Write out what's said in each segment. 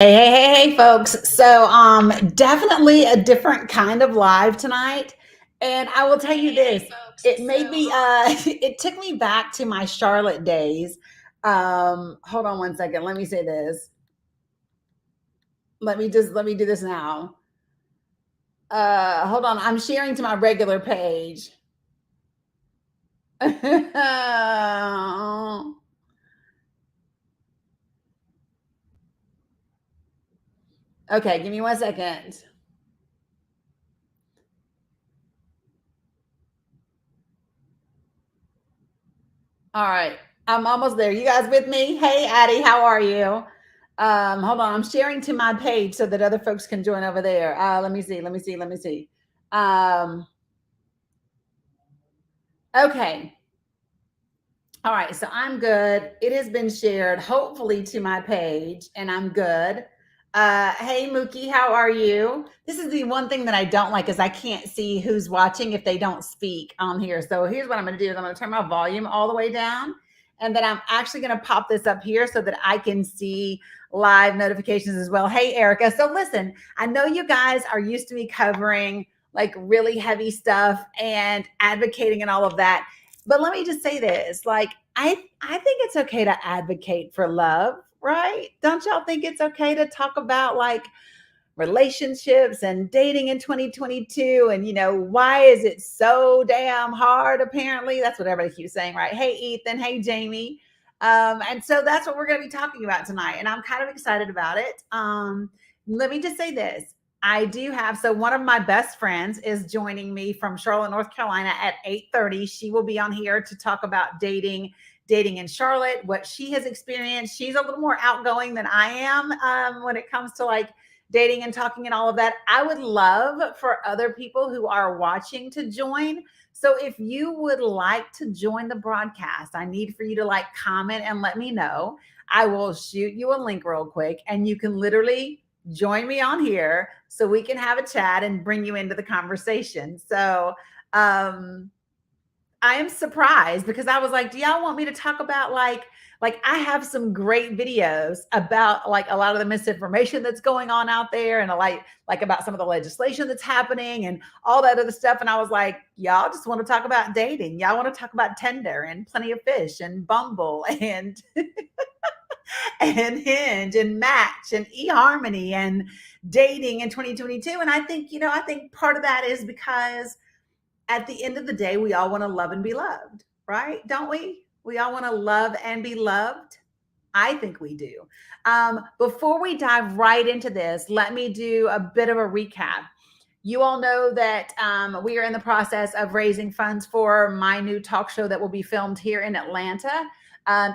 Hey, folks. So, definitely a different kind of live tonight. And I will tell you this, it made me, it took me back to my Charlotte days. Hold on one second. Let me say this. Let me do this now. Hold on. I'm sharing to my regular page. Okay, give me one second. All right. I'm almost there. You guys with me? Hey, Addie, how are you? Hold on. I'm sharing to my page so that other folks can join over there. Let me see. Let me see. Let me see. Um, okay. All right. So I'm good. It has been shared, hopefully, to my page, and I'm good. Hey, Mookie, how are you? This is the one thing that I don't like is I can't see who's watching if they don't speak on here. So here's what I'm going to do is I'm going to turn my volume all the way down. And then I'm actually going to pop this up here so that I can see live notifications as well. Hey, Erica. So listen, I know you guys are used to me covering like really heavy stuff and advocating and all of that. But let me just say this, like I think it's okay to advocate for love, right? Don't y'all think it's okay to talk about like relationships and dating in 2022 and why is it so damn hard apparently? That's what everybody keeps saying, right? Hey Ethan, hey Jamie. And so that's what we're going to be talking about tonight and I'm kind of excited about it. Let me just say this. I do have one of my best friends is joining me from Charlotte, North Carolina at 8:30. She will be on here to talk about dating in Charlotte, what she has experienced. She's a little more outgoing than I am when it comes to like dating and talking and all of that. I would love for other people who are watching to join. So if you would like to join the broadcast, I need for you to like comment and let me know. I will shoot you a link real quick and you can literally join me on here so we can have a chat and bring you into the conversation. So, I am surprised because I was like, do y'all want me to talk about like I have some great videos about like a lot of the misinformation that's going on out there and like about some of the legislation that's happening and all that other stuff. And I was like, y'all just want to talk about dating. Y'all want to talk about Tinder and Plenty of Fish and Bumble and and Hinge and Match and eHarmony and dating in 2022. And I think, I think part of that is because at the end of the day, we all want to love and be loved, right? Don't we? We all want to love and be loved. I think we do. Before we dive right into this, let me do a bit of a recap. You all know that we are in the process of raising funds for my new talk show that will be filmed here in Atlanta.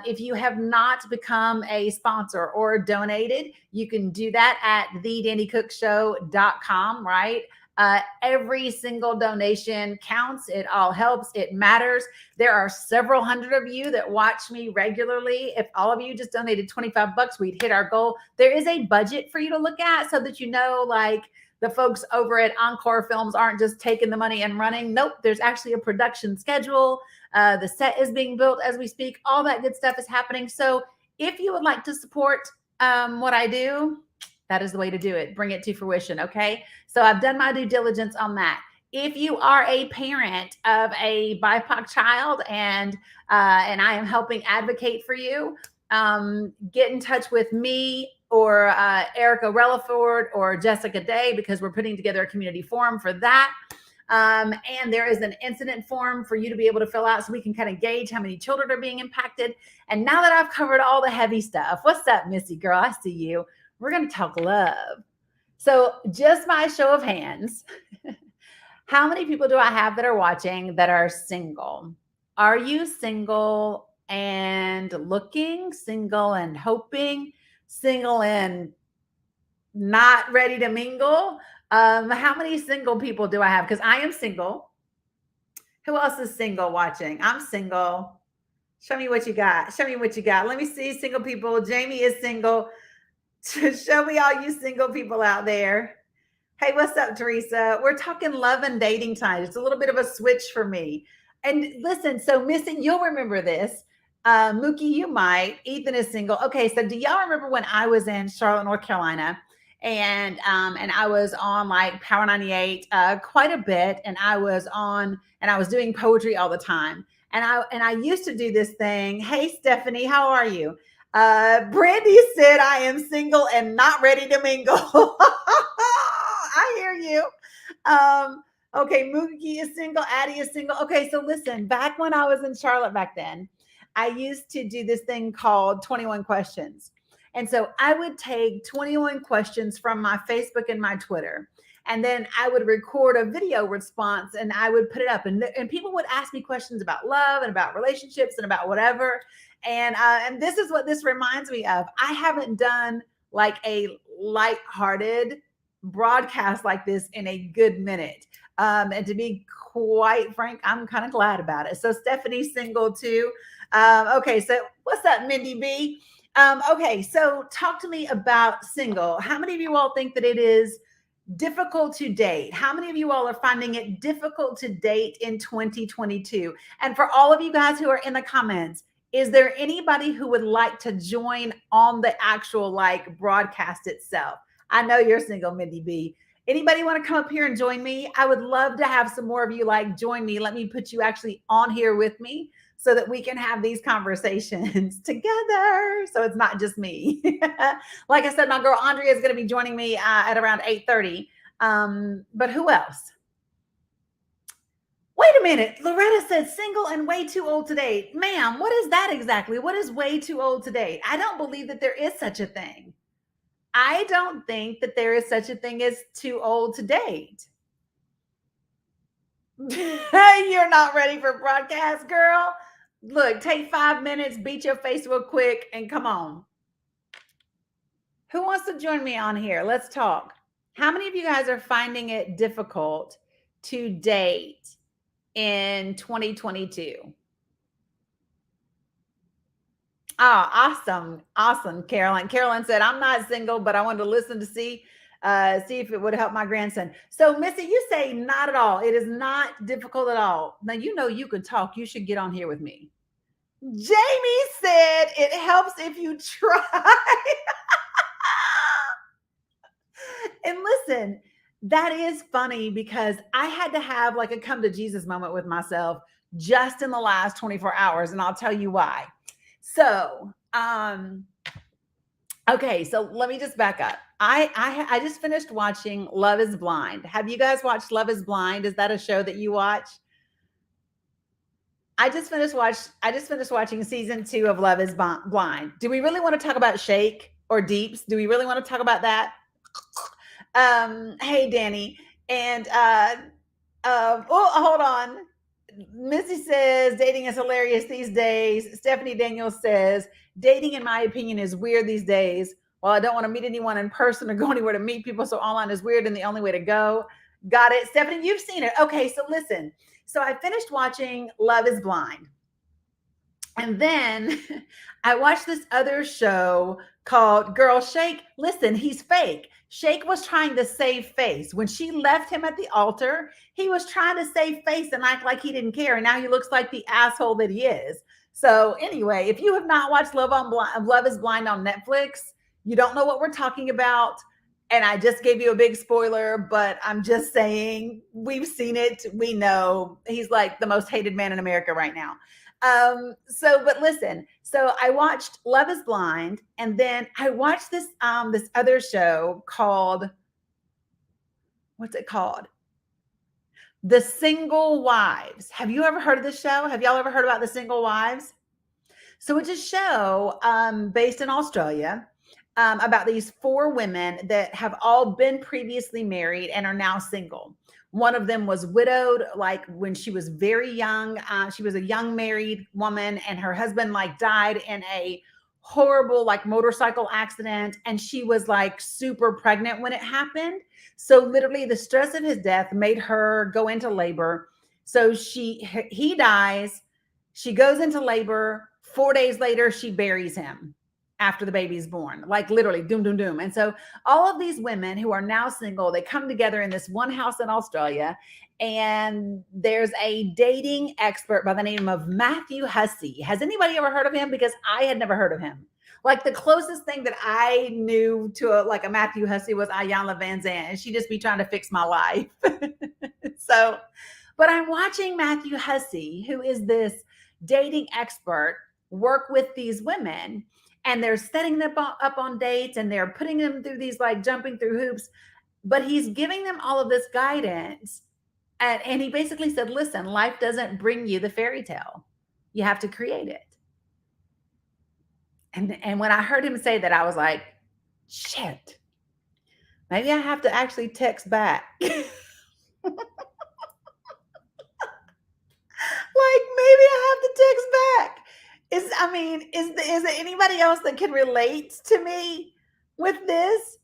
If you have not become a sponsor or donated, you can do that at thedannycookshow.com, right? Every single donation counts. It all helps. It matters. There are several hundred of you that watch me regularly. If all of you just donated $25, we'd hit our goal. There is a budget for you to look at so that like the folks over at Encore Films aren't just taking the money and running. Nope, there's actually a production schedule. The set is being built as we speak. All that good stuff is happening. So if you would like to support what I do, that is the way to do it. Bring it to fruition. Okay. So I've done my due diligence on that. If you are a parent of a BIPOC child and I am helping advocate for you, get in touch with me or Erica Relaford or Jessica Day because we're putting together a community forum for that. And there is an incident form for you to be able to fill out so we can kind of gauge how many children are being impacted. And now that I've covered all the heavy stuff, what's up, Missy girl? I see you. We're going to talk love. So just by show of hands, how many people do I have that are watching that are single? Are you single and looking, single and hoping, single and not ready to mingle? How many single people do I have? Because I am single. Who else is single watching? I'm single. Show me what you got. Show me what you got. Let me see single people. Jamie is single. Show me all you single people out there. Hey, what's up, Teresa? We're talking love and dating tonight. It's a little bit of a switch for me. And listen, so Missy, you'll remember this. Mookie, you might. Ethan is single. Okay, so do y'all remember when I was in Charlotte, North Carolina, and I was on like Power 98 quite a bit, and I was doing poetry all the time, and I used to do this thing. Hey, Stephanie, how are you? Brandy said I am single and not ready to mingle. I hear you. Okay, Mookie is single, Addie is single. Okay, so listen, back when I was in Charlotte back then, I used to do this thing called 21 questions. And so I would take 21 questions from my Facebook and my Twitter. And then I would record a video response and I would put it up. And people would ask me questions about love and about relationships and about whatever. And this is what this reminds me of. I haven't done like a lighthearted broadcast like this in a good minute. And to be quite frank, I'm kind of glad about it. So Stephanie's single too. Okay, so what's up, Mindy B? Okay, so talk to me about single. How many of you all think that it is difficult to date? How many of you all are finding it difficult to date in 2022? And for all of you guys who are in the comments, is there anybody who would like to join on the actual like broadcast itself? I know you're single, Mindy B. Anybody want to come up here and join me? I would love to have some more of you like join me. Let me put you actually on here with me so that we can have these conversations together. So it's not just me. Like I said, my girl Andrea is going to be joining me at around 8:30. But who else? Wait a minute. Loretta said single and way too old to date. Ma'am, what is that exactly? What is way too old to date? I don't believe that there is such a thing. I don't think that there is such a thing as too old to date. You're not ready for broadcast, girl. Look, take 5 minutes, beat your face real quick, and come on. Who wants to join me on here? Let's talk. How many of you guys are finding it difficult to date in 2022? Oh, awesome. Awesome, Carolyn. Carolyn said, I'm not single, but I wanted to listen to see if it would help my grandson. So, Missy, you say not at all. It is not difficult at all. Now, you know you can talk. You should get on here with me. Jamie said it helps if you try. And listen, that is funny because I had to have like a come to Jesus moment with myself just in the last 24 hours. And I'll tell you why. So, okay, so let me just back up. I just finished watching Love is Blind. Have you guys watched Love is Blind? Is that a show that you watch? I just finished watching season 2 of Love is Blind. Do we really want to talk about Shake or Deeps? Do we really want to talk about that? Hey, Danny. And hold on. Missy says dating is hilarious these days. Stephanie Daniels says dating, in my opinion, is weird these days. Well, I don't want to meet anyone in person or go anywhere to meet people, so online is weird and the only way to go. Got it. Stephanie, you've seen it. Okay, so listen. So I finished watching Love is Blind. And then I watched this other show called Girl Shake. Listen, he's fake. Shake was trying to save face. When she left him at the altar, he was trying to save face and act like he didn't care. And now he looks like the asshole that he is. So anyway, if you have not watched Love is Blind on Netflix, you don't know what we're talking about. And I just gave you a big spoiler, but I'm just saying we've seen it. We know he's like the most hated man in America right now. But listen, so I watched Love is Blind, and then I watched this other show called, what's it called? The Single Wives. Have you ever heard of this show? Have y'all ever heard about The Single Wives? So it's a show based in Australia about these 4 women that have all been previously married and are now single. One of them was widowed, like when she was very young. She was a young married woman, and her husband like died in a horrible like motorcycle accident, and she was like super pregnant when it happened. So literally the stress of his death made her go into labor. So he dies, she goes into labor. 4 days later, she buries him after the baby's born, like literally doom, doom, doom. And so all of these women who are now single, they come together in this one house in Australia, and there's a dating expert by the name of Matthew Hussey. Has anybody ever heard of him? Because I had never heard of him. Like the closest thing that I knew to a Matthew Hussey was Ayanna Van Zandt, and she just be trying to fix my life. So, but I'm watching Matthew Hussey, who is this dating expert, work with these women, and they're setting them up on dates, and they're putting them through these like jumping through hoops, but he's giving them all of this guidance. And he basically said, listen, life doesn't bring you the fairy tale. You have to create it. And when I heard him say that, I was like, shit, maybe I have to actually text back. Like maybe I have to text back. Is there anybody else that can relate to me with this?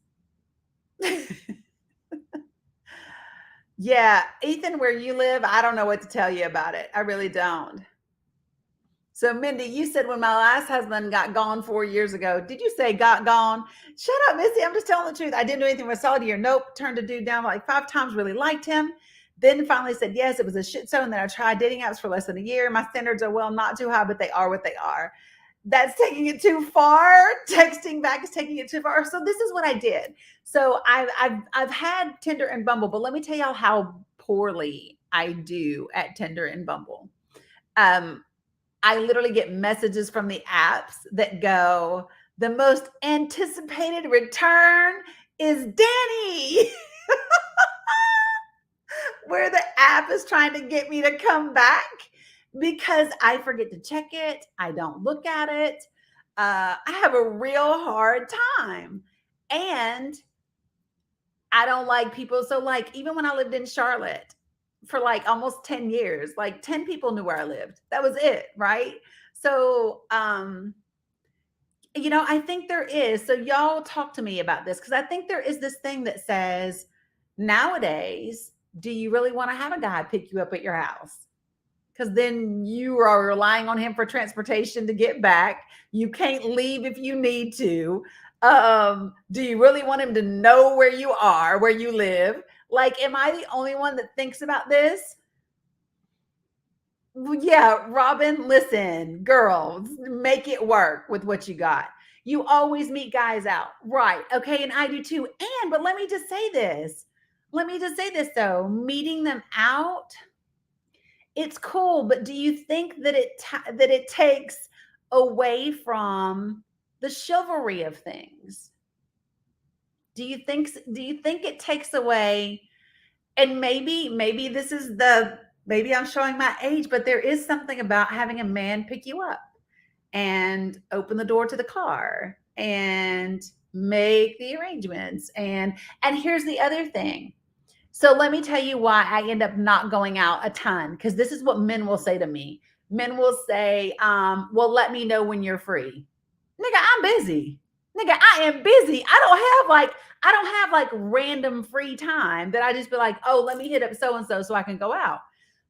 Yeah, Ethan, where you live, I don't know what to tell you about it. I really don't. So, Mindy, you said when my last husband got gone 4 years ago. Did you say got gone? Shut up, Missy. I'm just telling the truth. I didn't do anything with solid year. Nope. Turned a dude down like 5 times. Really liked him. Then finally said yes. It was a shit show. And then I tried dating apps for less than a year. My standards are well not too high, but they are what they are. That's taking it too far. Texting back is taking it too far. So this is what I did. So I've had Tinder and Bumble, but let me tell y'all how poorly I do at Tinder and Bumble. I literally get messages from the apps that go, the most anticipated return is Danny. Where the app is trying to get me to come back because I forget to check it. I don't look at it. I have a real hard time. And I don't like people. So like, even when I lived in Charlotte for like almost 10 years, like 10 people knew where I lived. That was it. Right. So, I think there is. So y'all talk to me about this, because I think there is this thing that says nowadays, do you really want to have a guy pick you up at your house? Because then you are relying on him for transportation to get back. You can't leave if you need to. Do you really want him to know where you are, where you live? Like, am I the only one that thinks about this? Yeah, Robin, listen, girls, make it work with what you got. You always meet guys out. Right. Okay. And I do too. But let me just say this. Though. Meeting them out, it's cool. But do you think that it takes away from the chivalry of things? Do you think it takes away? And maybe maybe I'm showing my age, but there is something about having a man pick you up and open the door to the car and make the arrangements. And here's the other thing. So let me tell you why I end up not going out a ton, because this is what men will say to me. Men will say, well, let me know when you're free. Nigga, I'm busy. Nigga, I am busy. I don't have like random free time that I just be like, oh, let me hit up so-and-so so I can go out.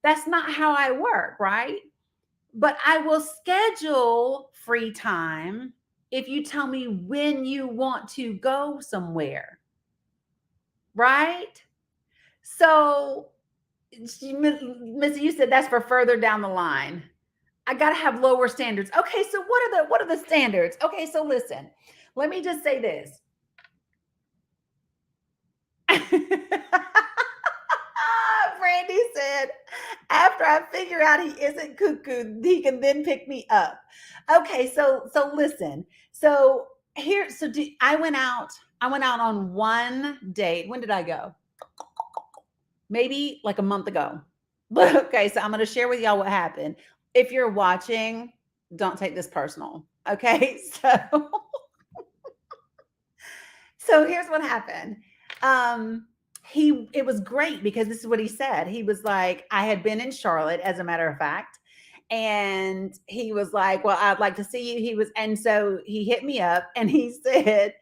That's not how I work, right? But I will schedule free time if you tell me when you want to go somewhere, right? So, Missy, you said that's for further down the line. I got to have lower standards. Okay, so what are the standards? Okay, so listen, let me just say this. Brandy said, after I figure out he isn't cuckoo, he can then pick me up. Okay, so listen. So I went out on one date. When did I go? Maybe like a month ago. Okay, so I'm going to share with y'all what happened. If you're watching, don't take this personal. Okay, so here's what happened. It was great because this is what he said. He was like, I had been in Charlotte, as a matter of fact. And he was like, well, I'd like to see you. And so he hit me up and he said,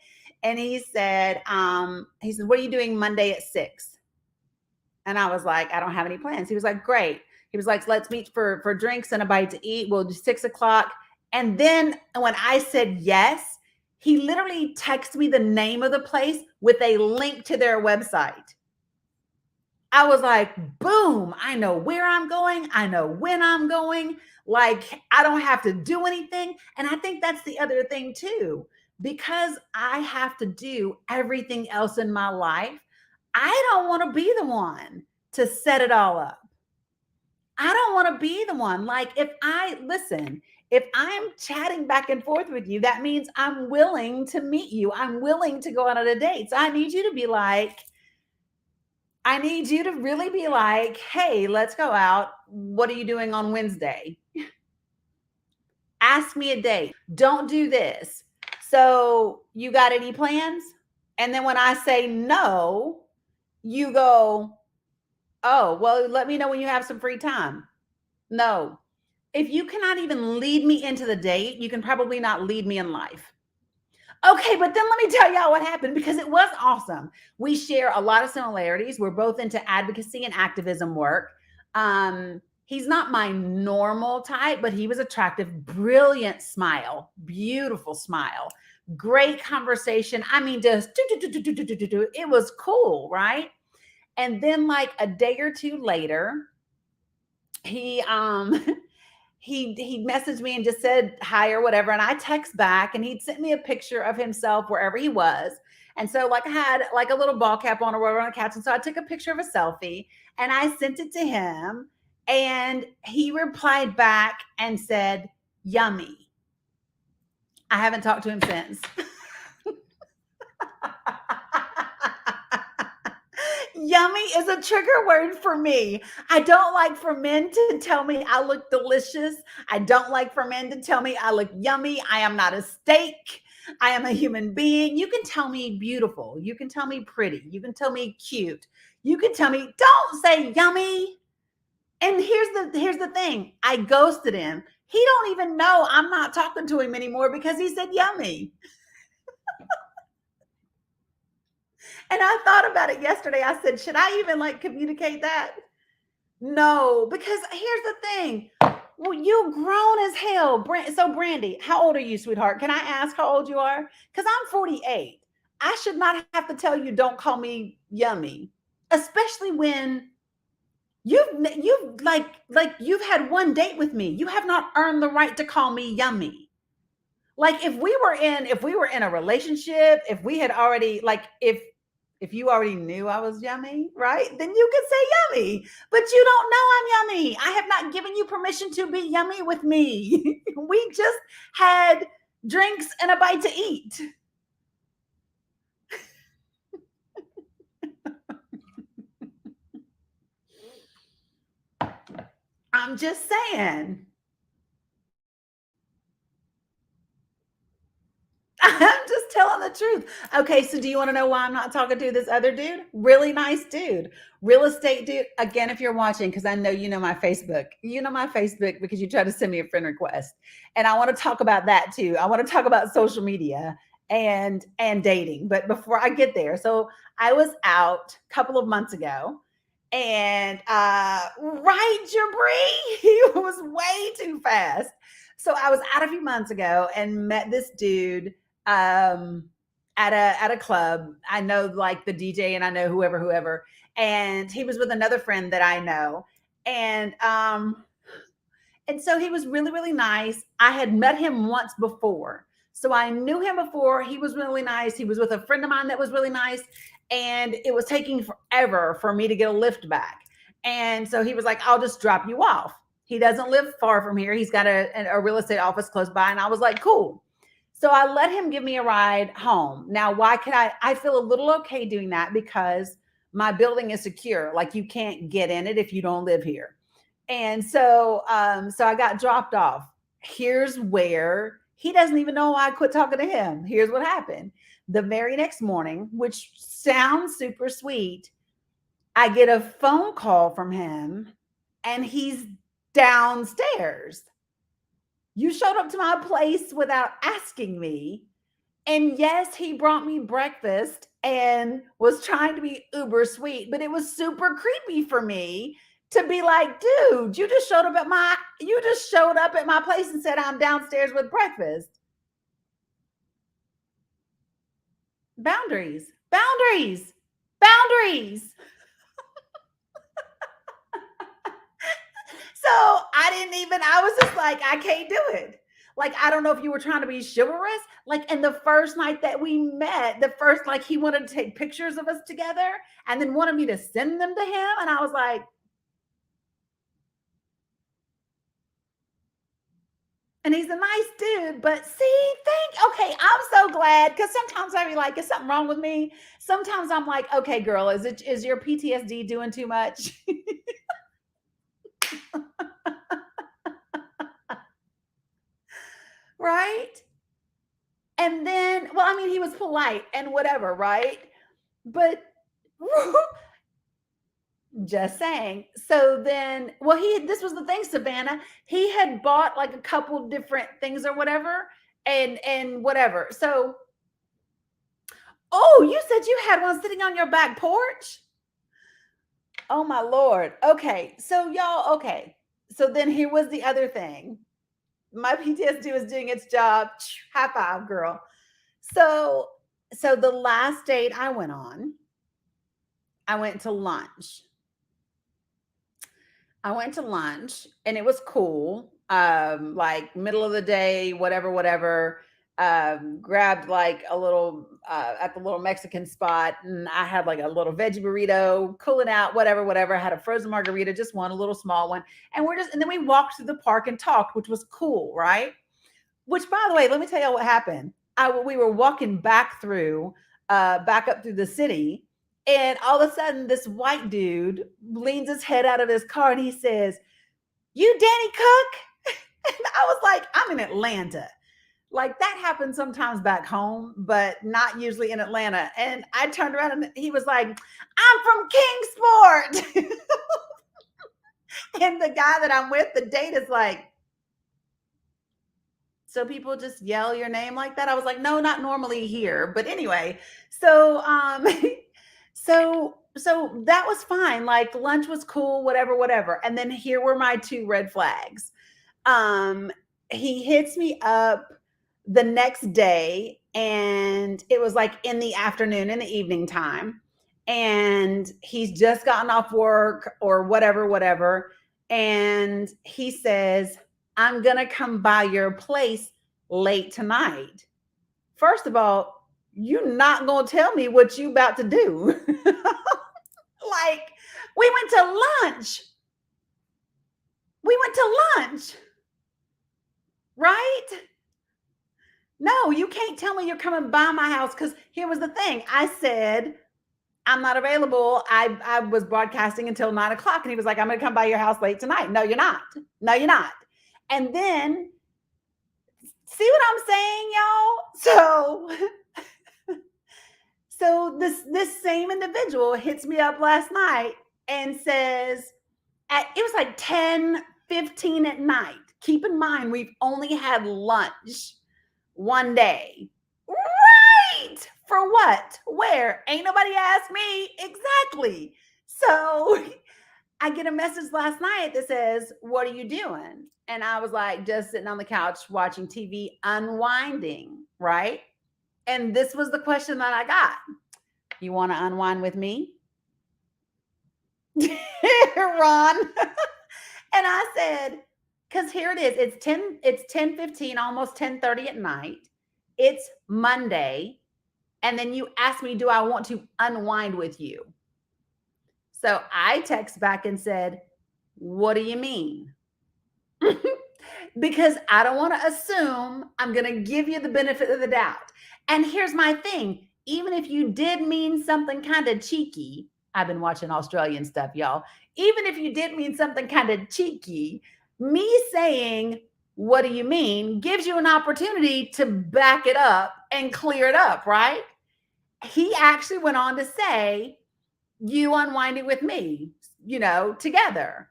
what are you doing Monday at 6? And I was like, I don't have any plans. He was like, great. He was like, let's meet for drinks and a bite to eat. We'll do 6 o'clock. And then when I said yes, He literally texted me the name of the place with a link to their website. I was like, boom, I know where I'm going. I know when I'm going. Like, I don't have to do anything. And I think that's the other thing, too, because I have to do everything else in my life. I don't want to be the one to set it all up. I don't want to be the one. Like, if I'm chatting back and forth with you, that means I'm willing to meet you. I'm willing to go out on a date. So I need you to be like, I need you to really be like, hey, let's go out. What are you doing on Wednesday? Ask me a date. Don't do this. So, you got any plans? And then when I say no, you go, oh, well, let me know when you have some free time. No. If you cannot even lead me into the date, you can probably not lead me in life. Okay, but then let me tell y'all what happened because it was awesome. We share a lot of similarities. We're both into advocacy and activism work. He's not my normal type, but he was attractive, brilliant smile, beautiful smile, great conversation. I mean, just it was cool, right? And then like a day or two later, he he messaged me and just said hi or whatever. And I text back and he'd sent me a picture of himself wherever he was. And so like I had like a little ball cap on or whatever on the couch. And so I took a picture of a selfie and I sent it to him. And he replied back and said, yummy. I haven't talked to him since. Yummy is a trigger word for me. I don't like for men to tell me I look delicious. I don't like for men to tell me I look yummy. I am not a steak. I am a human being. You can tell me beautiful. You can tell me pretty. You can tell me cute. You can tell me, don't say yummy. And here's the thing. I ghosted him. He don't even know I'm not talking to him anymore because he said yummy. And I thought about it yesterday. I said, should I even like communicate that? No, because here's the thing. Well, you grown as hell. So Brandy, how old are you, sweetheart? Can I ask how old you are? Because I'm 48. I should not have to tell you, don't call me yummy, especially when you've like you've had one date with me. You have not earned the right to call me yummy. Like if we were in a relationship, if we had already like if you already knew I was yummy, right? Then you could say yummy, but you don't know I'm yummy. I have not given you permission to be yummy with me. We just had drinks and a bite to eat. I'm just saying. I'm just telling the truth. Okay, so do you want to know why I'm not talking to this other dude? Really nice dude, real estate dude. Again, if you're watching, because I know you know my Facebook. You know my Facebook because you try to send me a friend request. And I want to talk about that too. I want to talk about social media and dating. But before I get there, so I was out a couple of months ago. And right, Jabri, he was way too fast. So I was out a few months ago and met this dude at a club. I know like the DJ and I know whoever, and he was with another friend that I know, and so he was really really nice. I had met him once before, so I knew him before. He was really nice. He was with a friend of mine that was really nice, and it was taking forever for me to get a lift back. And so he was like, I'll just drop you off. He doesn't live far from here. He's got a real estate office close by. And I was like, cool. So I let him give me a ride home. Now, why could I feel a little okay doing that because my building is secure. Like you can't get in it if you don't live here. And so, so I got dropped off. Here's where he doesn't even know why I quit talking to him. Here's what happened. The very next morning, which sounds super sweet, I get a phone call from him and he's downstairs. You showed up to my place without asking me. And yes, he brought me breakfast and was trying to be uber sweet, but it was super creepy for me to be like, dude, you just showed up at my place and said I'm downstairs with breakfast. Boundaries, boundaries, boundaries. So I was just like, I can't do it. Like, I don't know if you were trying to be chivalrous. Like, and the first night that we met, the first, like, he wanted to take pictures of us together and then wanted me to send them to him. And I was like, and he's a nice dude, but see, okay, I'm so glad because sometimes I be like, is something wrong with me? Sometimes I'm like, okay, girl, is your PTSD doing too much? Right? And then, well, I mean, he was polite and whatever, right? But just saying. So then, well, this was the thing, Savannah. He had bought like a couple different things or whatever, and whatever. So, oh, you said you had one sitting on your back porch? Oh my Lord. Okay. So y'all, okay. So then here was the other thing. My PTSD was doing its job. High five, girl. So the last date I went on, I went to lunch. I went to lunch and it was cool. Like middle of the day, whatever, whatever. Grabbed like a little at the little Mexican spot, and I had like a little veggie burrito, cooling out, whatever, whatever. I had a frozen margarita, just one, a little small one, and then we walked through the park and talked, which was cool, right? Which, by the way, let me tell you what happened. We were walking back up through the city, and all of a sudden, this white dude leans his head out of his car and he says, "You Danny Cook?" And I was like, "I'm in Atlanta." Like that happens sometimes back home, but not usually in Atlanta. And I turned around and he was like, "I'm from Kingsport." And the guy that I'm with, the date is like, so people just yell your name like that? I was like, no, not normally here. But anyway, so so that was fine. Like lunch was cool, whatever, whatever. And then here were my two red flags. Um, he hits me up the next day, and it was like in the afternoon, in the evening time. And he's just gotten off work or whatever, whatever. And he says, "I'm going to come by your place late tonight." First of all, you're not going to tell me what you about to do. Like, we went to lunch. We went to lunch, right? No, you can't tell me you're coming by my house because here was the thing. I said, I'm not available. I was broadcasting until 9 o'clock. And he was like, "I'm going to come by your house late tonight." No, you're not. No, you're not. And then, see what I'm saying, y'all? So this same individual hits me up last night and says, it was like 10:15 at night. Keep in mind, we've only had lunch one day. Right. For what? Where? Ain't nobody asked me. Exactly. So I get a message last night that says, "What are you doing?" And I was like, "Just sitting on the couch watching TV, unwinding." Right. And this was the question that I got: "You want to unwind with me?" Ron. And I said, because here it is. It's 10:15, almost 10:30 at night. It's Monday. And then you ask me, "Do I want to unwind with you?" So I text back and said, "What do you mean?" Because I don't want to assume. I'm going to give you the benefit of the doubt. And here's my thing. Even if you did mean something kind of cheeky, I've been watching Australian stuff, y'all. Even if you did mean something kind of cheeky, me saying, "What do you mean?" gives you an opportunity to back it up and clear it up, right? He actually went on to say, "You unwind it with me, together."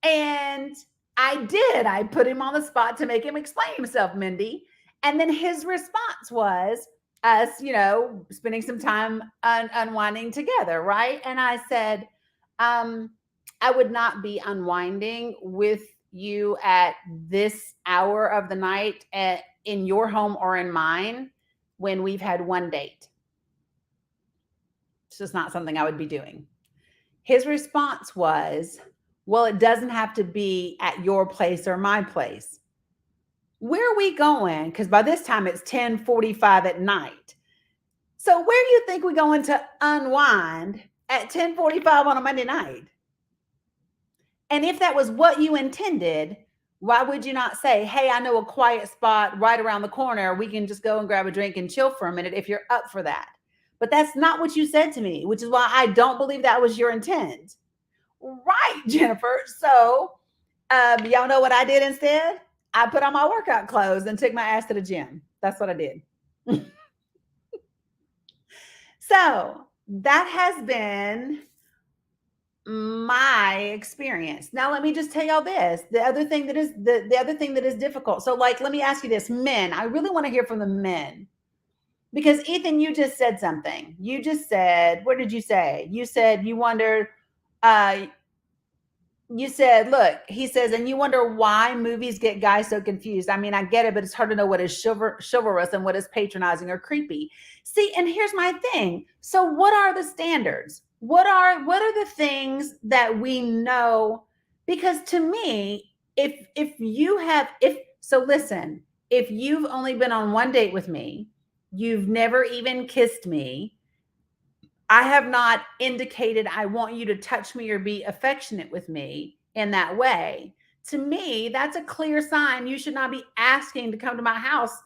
And I did. I put him on the spot to make him explain himself, Mindy. And then his response was us, spending some time unwinding together, right? And I said, "I would not be unwinding with you at this hour of the night in your home or in mine. when we've had one date. It's just not something I would be doing. His response was, well, it doesn't have to be at your place or my place. Where are we going? Because by this time it's 10:45 at night. So where do you think we're going to unwind at 10:45 on a Monday night? And if that was what you intended, why would you not say, hey, I know a quiet spot right around the corner. We can just go and grab a drink and chill for a minute if you're up for that. But that's not what you said to me, which is why I don't believe that was your intent. Right, Jennifer. So y'all know what I did instead? I put on my workout clothes and took my ass to the gym. That's what I did. So that has been my experience. Now let me just tell y'all this. The other thing that is difficult. So like, let me ask you this, men. I really want to hear from the men. Because Ethan, you just said something. You just said, what did you say? You said you wondered, you said, look, he says, and you wonder why movies get guys so confused. I mean, I get it, but it's hard to know what is chivalrous and what is patronizing or creepy. See, and here's my thing. So what are the standards? What are the things that we know? Because to me, if you've only been on one date with me, you've never even kissed me, I have not indicated I want you to touch me or be affectionate with me in that way. To me, that's a clear sign you should not be asking to come to my house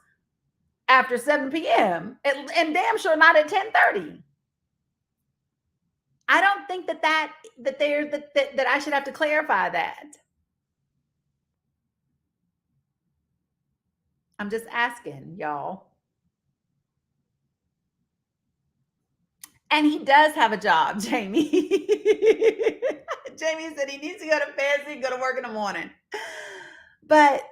after 7 p.m. and damn sure not at 10:30. I don't think that I should have to clarify that. I'm just asking, y'all. And he does have a job, Jamie. Jamie said he needs to go to bed so he can go to work in the morning. But,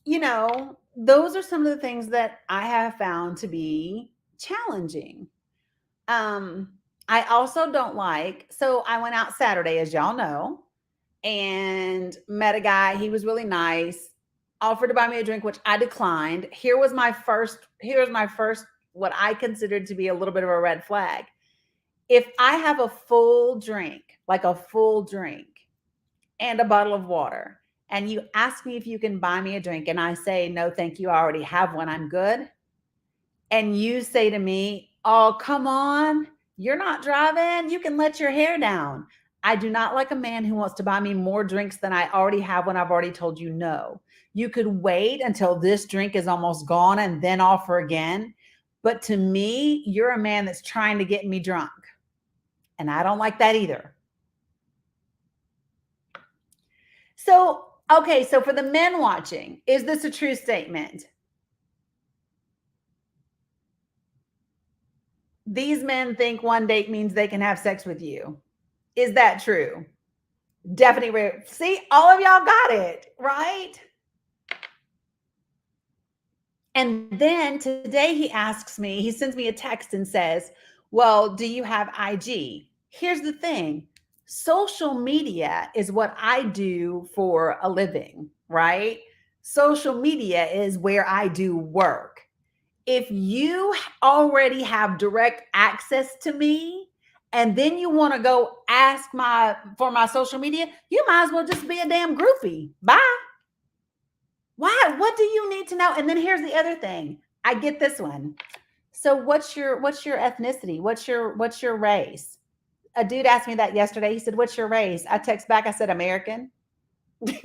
you know, those are some of the things that I have found to be challenging. I also don't like, so I went out Saturday, as y'all know, and met a guy. He was really nice, offered to buy me a drink, which I declined. Here's my first, what I considered to be a little bit of a red flag. If I have a full drink, like a full drink and a bottle of water, and you ask me if you can buy me a drink, and I say, no, thank you, I already have one, I'm good. And you say to me, oh, come on, you're not driving, you can let your hair down. I do not like a man who wants to buy me more drinks than I already have when I've already told you no. You could wait until this drink is almost gone and then offer again. But to me, you're a man that's trying to get me drunk. And I don't like that either. So, okay, so for the men watching, is this a true statement? These men think one date means they can have sex with you. Is that true? Definitely. See, all of y'all got it, right? And then today he asks me, he sends me a text and says, well, do you have IG? Here's the thing. Social media is what I do for a living, right? Social media is where I do work. If you already have direct access to me, and then you want to go ask for my social media, you might as well just be a damn groupie. Bye. Why? What do you need to know? And then here's the other thing. I get this one. So what's your ethnicity? What's your race? A dude asked me that yesterday. He said, what's your race? I text back. I said, American. Because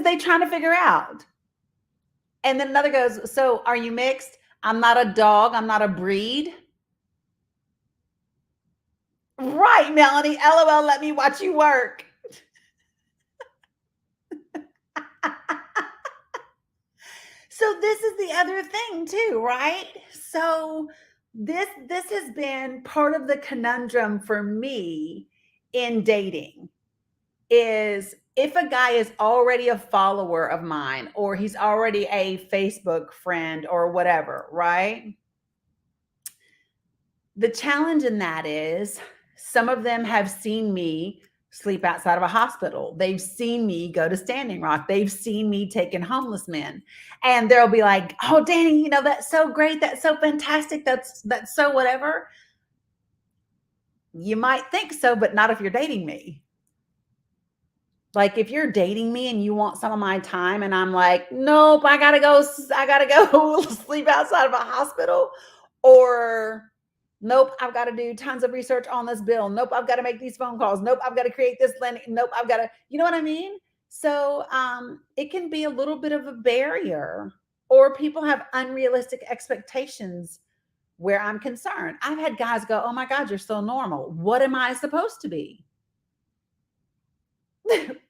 they trying to figure out. And then another goes, so are you mixed? I'm not a dog. I'm not a breed. Right, Melanie. LOL, let me watch you work. So this is the other thing too, right? So this has been part of the conundrum for me in dating is if a guy is already a follower of mine or he's already a Facebook friend or whatever, right? The challenge in that is some of them have seen me sleep outside of a hospital. They've seen me go to Standing Rock. They've seen me taking homeless men. And they'll be like, "Oh, Danny, you know, that's so great. That's so fantastic. That's so whatever." You might think so, but not if you're dating me. Like if you're dating me and you want some of my time and I'm like, "Nope, I got to go sleep outside of a hospital," or "Nope, I've got to do tons of research on this bill. Nope, I've got to make these phone calls. Nope, I've got to create this landing. Nope, I've got to," you know what I mean? So it can be a little bit of a barrier, or people have unrealistic expectations where I'm concerned. I've had guys go, "Oh my God, you're so normal. What am I supposed to be?"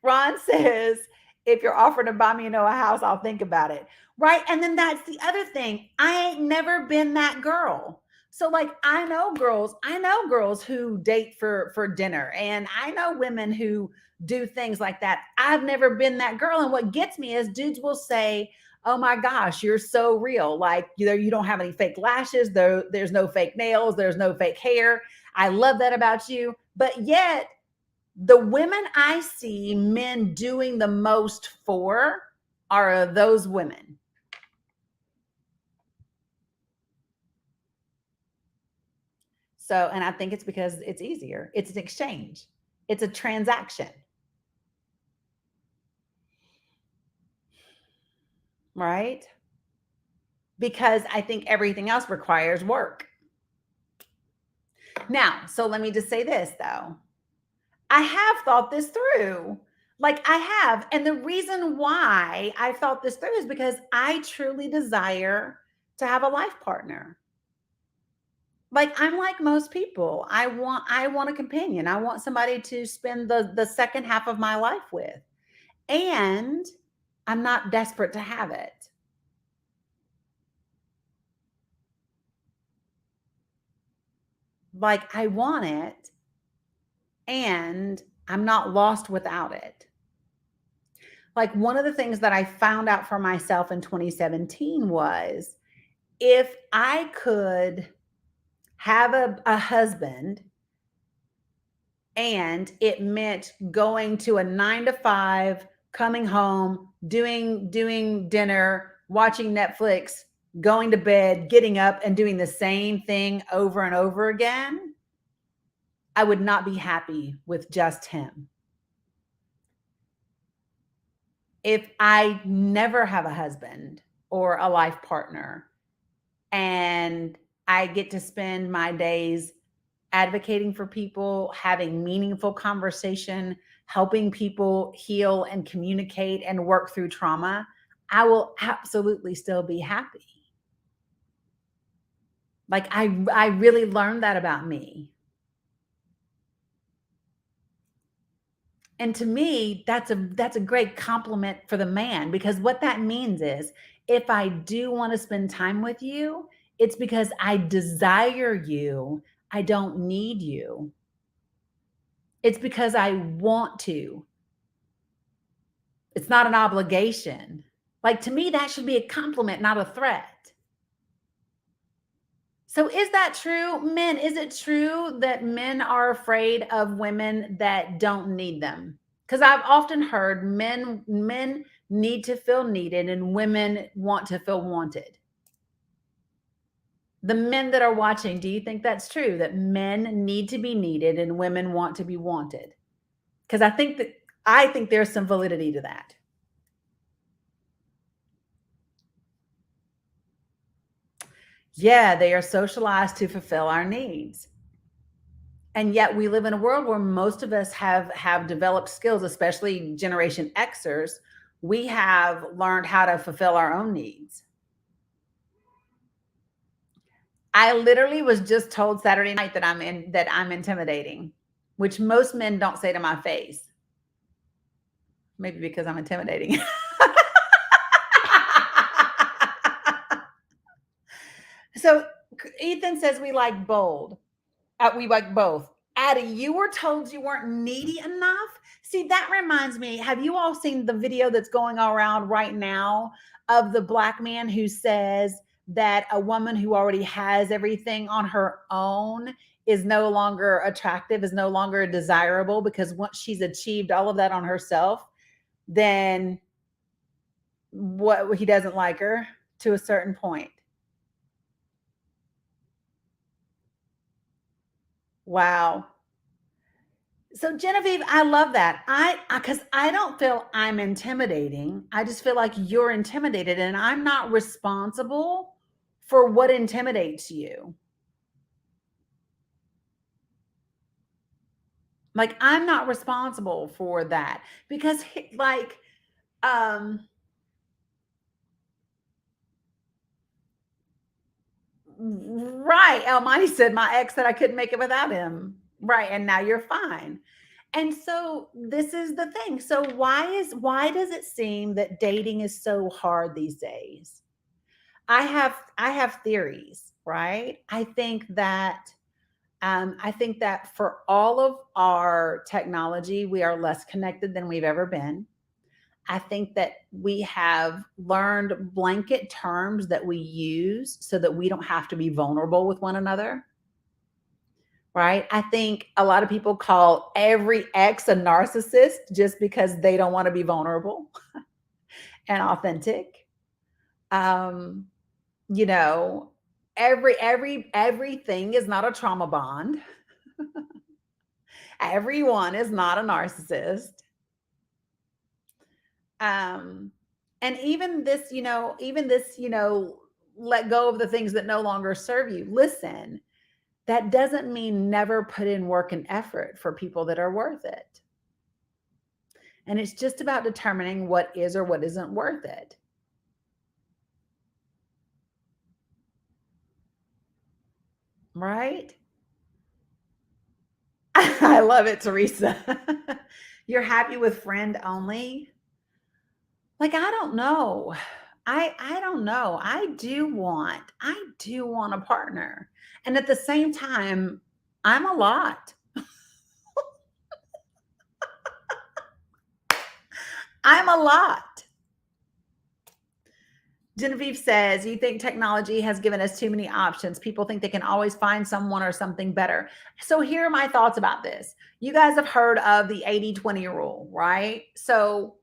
Ron says, "If you're offering to buy me, a house, I'll think about it." Right. And then that's the other thing. I ain't never been that girl. So like I know girls who date for dinner, and I know women who do things like that. I've never been that girl. And what gets me is dudes will say, "Oh my gosh, you're so real. Like, you don't have any fake lashes, there's no fake nails, there's no fake hair. I love that about you." But yet the women I see men doing the most for are those women. So, and I think it's because it's easier. It's an exchange. It's a transaction, right? Because I think everything else requires work. Now, so let me just say this though. I have thought this through. Like I have. And the reason why I thought this through is because I truly desire to have a life partner. Like I'm like most people. I want a companion. I want somebody to spend the second half of my life with. And I'm not desperate to have it. Like I want it and I'm not lost without it. Like one of the things that I found out for myself in 2017 was if I could have a husband and it meant going to a 9 to 5, coming home, doing dinner, watching Netflix, going to bed, getting up and doing the same thing over and over again, I would not be happy with just him. If I never have a husband or a life partner and I get to spend my days advocating for people, having meaningful conversation, helping people heal and communicate and work through trauma, I will absolutely still be happy. Like I really learned that about me. And to me, that's a great compliment for the man, because what that means is if I do want to spend time with you, it's because I desire you. I don't need you. It's because I want to. It's not an obligation. Like to me, that should be a compliment, not a threat. So is that true? Men, is it true that men are afraid of women that don't need them? Because I've often heard men need to feel needed and women want to feel wanted. The men that are watching, do you think that's true? That men need to be needed and women want to be wanted? Because I think there's some validity to that. Yeah, they are socialized to fulfill our needs. And yet we live in a world where most of us have developed skills, especially Generation Xers. We have learned how to fulfill our own needs. I literally was just told Saturday night that I'm intimidating, which most men don't say to my face. Maybe because I'm intimidating. So Ethan says we like bold. We like both. Addie, you were told you weren't needy enough. See, that reminds me. Have you all seen the video that's going around right now of the black man who says that a woman who already has everything on her own is no longer attractive, is no longer desirable, because once she's achieved all of that on herself, then what, he doesn't like her to a certain point. Wow. So Genevieve, I love that. I because I don't feel I'm intimidating. I just feel like you're intimidated and I'm not responsible for what intimidates you. Like I'm not responsible for that because like um right, Almighty said my ex said I couldn't make it without him. Right, and now you're fine. And so this is the thing. So why does it seem that dating is so hard these days? I have theories, right? I think that for all of our technology, we are less connected than we've ever been. I think that we have learned blanket terms that we use so that we don't have to be vulnerable with one another, right? I think a lot of people call every ex a narcissist just because they don't want to be vulnerable and authentic. Um, you know, everything is not a trauma bond. Everyone is not a narcissist. Um, and even this, let go of the things that no longer serve you. Listen, that doesn't mean never put in work and effort for people that are worth it. And it's just about determining what is or what isn't worth it. Right? I love it, Teresa. You're happy with friend only? Like, I don't know. I don't know. I do want a partner. And at the same time, I'm a lot. I'm a lot. Genevieve says, you think technology has given us too many options. People think they can always find someone or something better. So here are my thoughts about this. You guys have heard of the 80-20 rule, right? So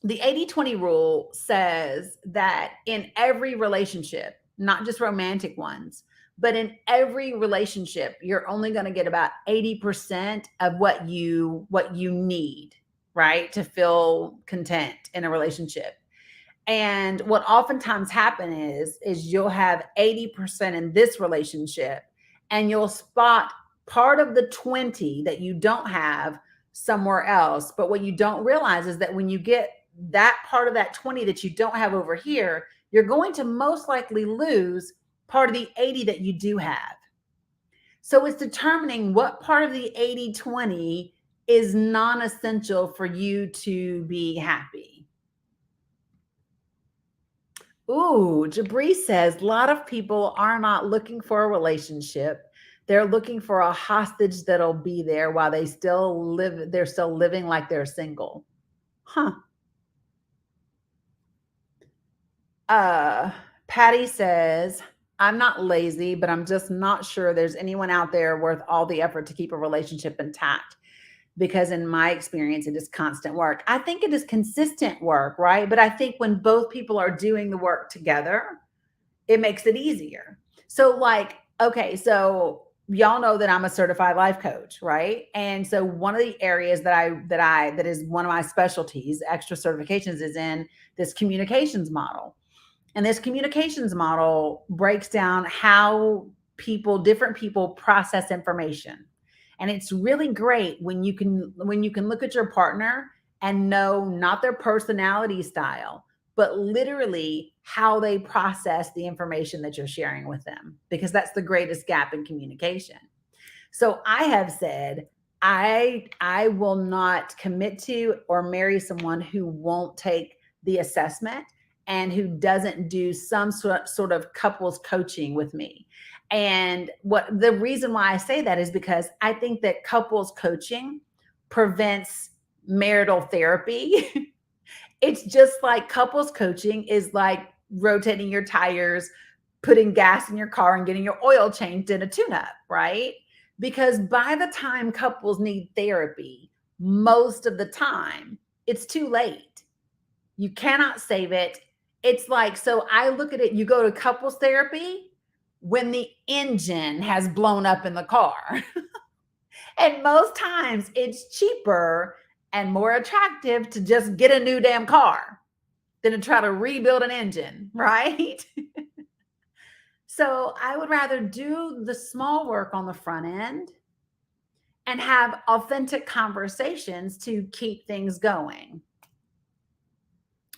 the 80-20 rule says that in every relationship, not just romantic ones, but in every relationship, you're only going to get about 80% of what you need, right? To feel content in a relationship. And what oftentimes happen is you'll have 80% in this relationship and you'll spot part of the 20 that you don't have somewhere else. But what you don't realize is that when you get that part of that 20 that you don't have over here, you're going to most likely lose part of the 80 that you do have. So it's determining what part of the 80-20 is non-essential for you to be happy. Ooh, Jabri says a lot of people are not looking for a relationship. They're looking for a hostage that'll be there while they're still living like they're single. Huh. Uh, Patty says, I'm not lazy, but I'm just not sure there's anyone out there worth all the effort to keep a relationship intact. Because in my experience, it is constant work. I think it is consistent work, right? But I think when both people are doing the work together, it makes it easier. So like, okay, so y'all know that I'm a certified life coach, right? And so one of the areas that is one of my specialties, extra certifications, is in this communications model. And this communications model breaks down how different people process information. And it's really great when you can look at your partner and know not their personality style, but literally how they process the information that you're sharing with them, because that's the greatest gap in communication. So I have said, I will not commit to or marry someone who won't take the assessment and who doesn't do some sort of couples coaching with me. And what the reason why I say that is because I think that couples coaching prevents marital therapy. It's just like couples coaching is like rotating your tires, putting gas in your car, and getting your oil changed in a tune-up, right? Because by the time couples need therapy, most of the time, it's too late. You cannot save it. It's like, so I look at it, you go to couples therapy when the engine has blown up in the car. And most times it's cheaper and more attractive to just get a new damn car than to try to rebuild an engine, right? So I would rather do the small work on the front end and have authentic conversations to keep things going,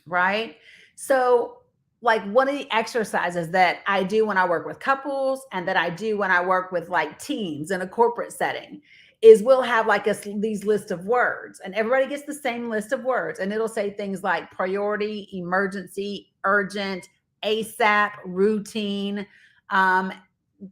right? So, like, one of the exercises that I do when I work with couples and that I do when I work with like teams in a corporate setting is we'll have like these list of words, and everybody gets the same list of words, and it'll say things like priority, emergency, urgent, ASAP, routine, um,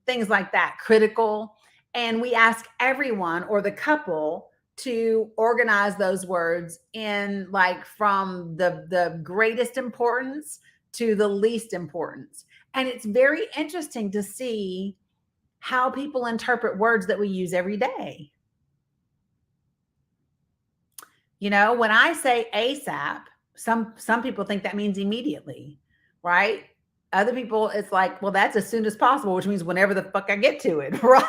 things like that, critical. And we ask everyone or the couple to organize those words in like from the greatest importance to the least importance. And it's very interesting to see how people interpret words that we use every day. You know, when I say ASAP, some people think that means immediately, right? Other people, it's like, well, that's as soon as possible, which means whenever the fuck I get to it, right?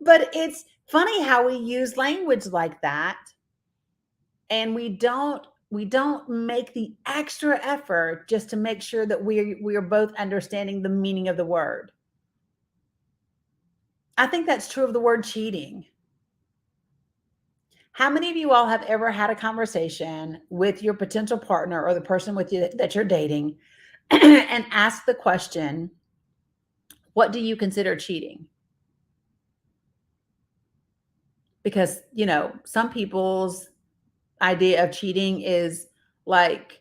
But it's funny how we use language like that, and we don't make the extra effort just to make sure that we are both understanding the meaning of the word. I think that's true of the word cheating. How many of you all have ever had a conversation with your potential partner or the person with you that you're dating and asked the question, what do you consider cheating? Because, you know, some people's idea of cheating is like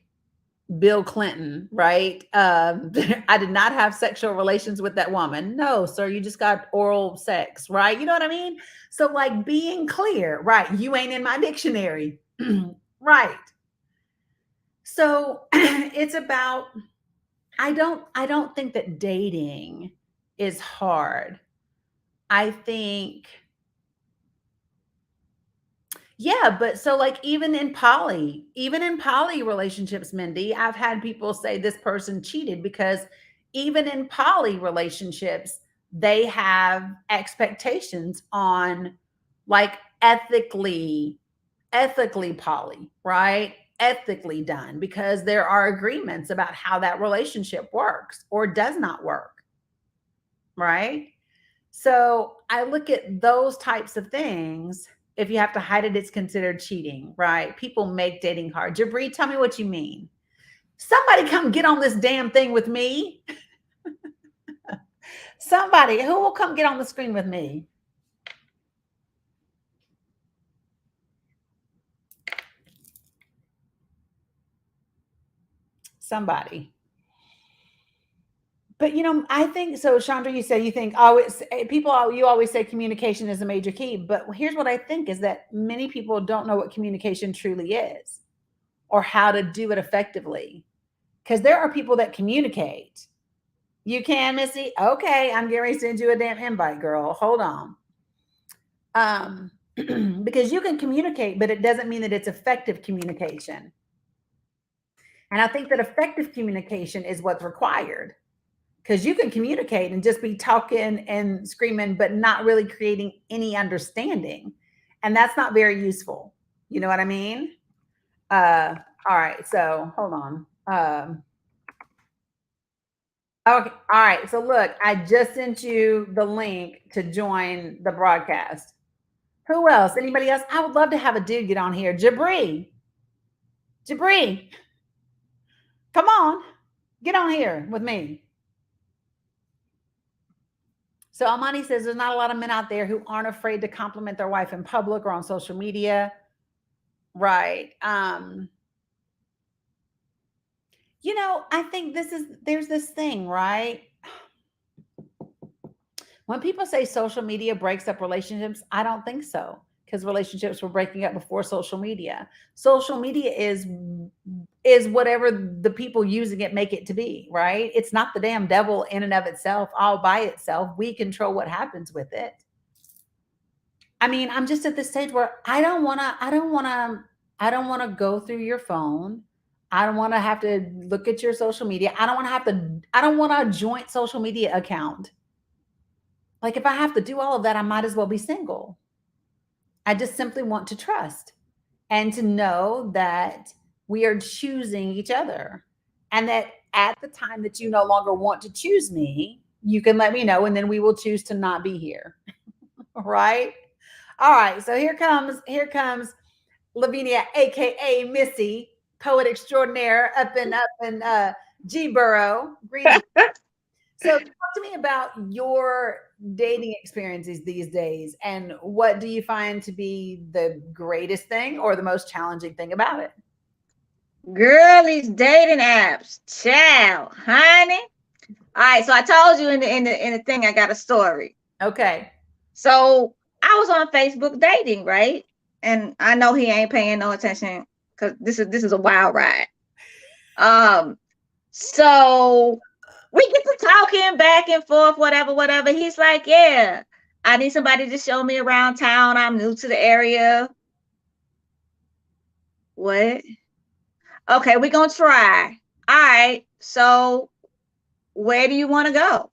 Bill Clinton, right? I did not have sexual relations with that woman. No, sir, you just got oral sex, right? You know what I mean? So, like, being clear, right? You ain't in my dictionary, right? So it's about, I don't think that dating is hard. I think, yeah, but so like even in poly relationships, Mindy, I've had people say this person cheated because even in poly relationships, they have expectations on like ethically poly, right? Ethically done because there are agreements about how that relationship works or does not work, right? So I look at those types of things. If you have to hide it, it's considered cheating, right? People make dating hard. Jabri, tell me what you mean. Somebody come get on this damn thing with me. Somebody who will come get on the screen with me. Somebody. But you know, I think so. Chandra, you say you think always people, you always say communication is a major key. But here's what I think is that many people don't know what communication truly is or how to do it effectively. Because there are people that communicate. You can, Missy? Okay, I'm getting ready to send you a damn invite, girl. Hold on. Because you can communicate, but it doesn't mean that it's effective communication. And I think that effective communication is what's required. Because you can communicate and just be talking and screaming, but not really creating any understanding. And that's not very useful. You know what I mean? All right, so hold on. Okay. All right. So look, I just sent you the link to join the broadcast. Who else? Anybody else? I would love to have a dude get on here. Jabri. Jabri. Come on. Get on here with me. So Amani says there's not a lot of men out there who aren't afraid to compliment their wife in public or on social media. Right. You know, I think there's this thing, right? When people say social media breaks up relationships, I don't think so because relationships were breaking up before social media. Social media is is whatever the people using it make it to be, right? It's not the damn devil in and of itself, all by itself. We control what happens with it. I mean, I'm just at this stage where I don't want to go through your phone. I don't want to have to look at your social media. I don't want a joint social media account. Like if I have to do all of that, I might as well be single. I just simply want to trust and to know that we are choosing each other, and that at the time that you no longer want to choose me, you can let me know, and then we will choose to not be here. Right? All right. So here comes Lavinia, aka Missy, poet extraordinaire, up in G Borough. Greetings. So talk to me about your dating experiences these days, and what do you find to be the greatest thing or the most challenging thing about it? Girl, these dating apps, child, honey. All right, so I told you in the thing I got a story. Okay. So I was on Facebook dating, right? And I know he ain't paying no attention because this is a wild ride. Um, so we get to talking back and forth, whatever, whatever. He's like, yeah, I need somebody to show me around town. I'm new to the area. What? Okay, we're gonna try. All right. So where do you want to go?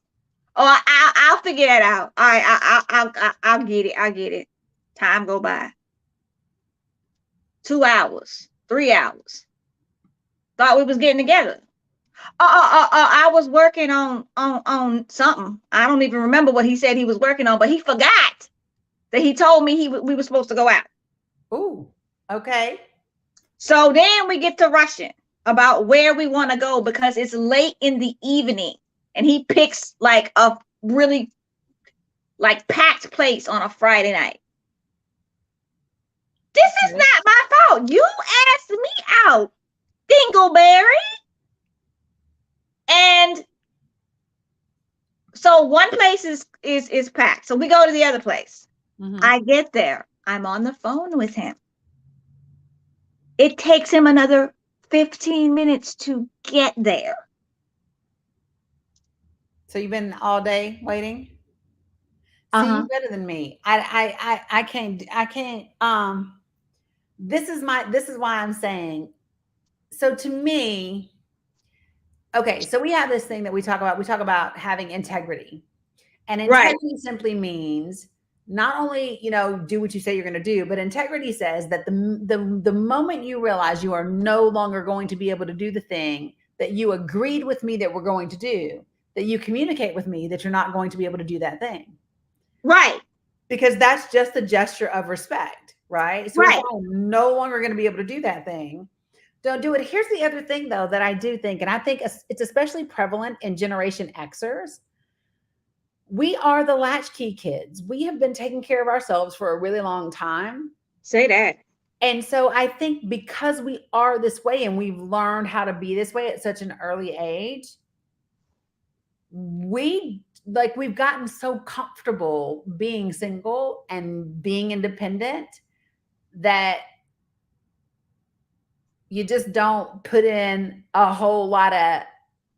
Oh, I'll figure that out. All right, I'll get it. I'll get it. Time go by. 2 hours, 3 hours. Thought we was getting together. I was working on something. I don't even remember what he said he was working on, but he forgot that he told me we were supposed to go out. Ooh. Okay. So then we get to rushing about where we want to go because it's late in the evening, and he picks like a really like packed place on a Friday night. This is not my fault. You asked me out, Dingleberry. And so one place is packed. So we go to the other place. Mm-hmm. I get there. I'm on the phone with him. It takes him another 15 minutes to get there. So you've been all day waiting? See, you're better than me. I can't this is why I'm saying, so to me, okay, so we have this thing that we talk about having integrity. And integrity simply means not only, do what you say you're going to do, but integrity says that the moment you realize you are no longer going to be able to do the thing that you agreed with me that we're going to do, that you communicate with me that you're not going to be able to do that thing. Right. Because that's just a gesture of respect, right? So if I'm no longer going to be able to do that thing, don't do it. Here's the other thing, though, that I do think, and I think it's especially prevalent in Generation Xers. We are the latchkey kids. We have been taking care of ourselves for a really long time. Say that. And so I think because we are this way and we've learned how to be this way at such an early age, we've gotten so comfortable being single and being independent that you just don't put in a whole lot of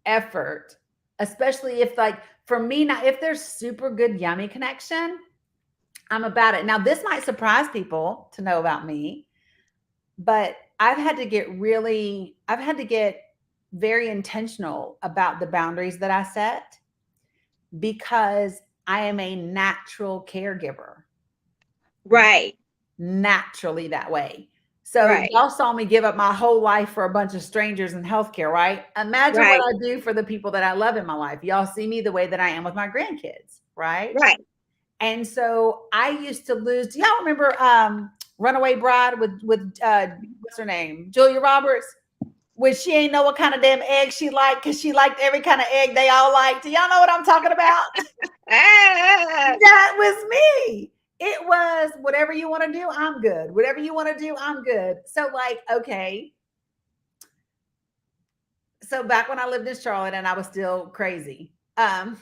effort, especially if, like, for me, now, if there's super good, yummy connection, I'm about it. Now, this might surprise people to know about me, but I've had to get very intentional about the boundaries that I set, because I am a natural caregiver. Right. Naturally that way. So y'all saw me give up my whole life for a bunch of strangers in healthcare, right? Imagine what I do for the people that I love in my life. Y'all see me the way that I am with my grandkids, right? Right. And so I used to lose. Do y'all remember Runaway Bride with what's her name? Julia Roberts? When she ain't know what kind of damn egg she liked, because she liked every kind of egg they all liked. Do y'all know what I'm talking about? That was me. It was whatever you want to do, I'm good. Whatever you want to do, I'm good. So, like, okay. So back when I lived in Charlotte and I was still crazy, because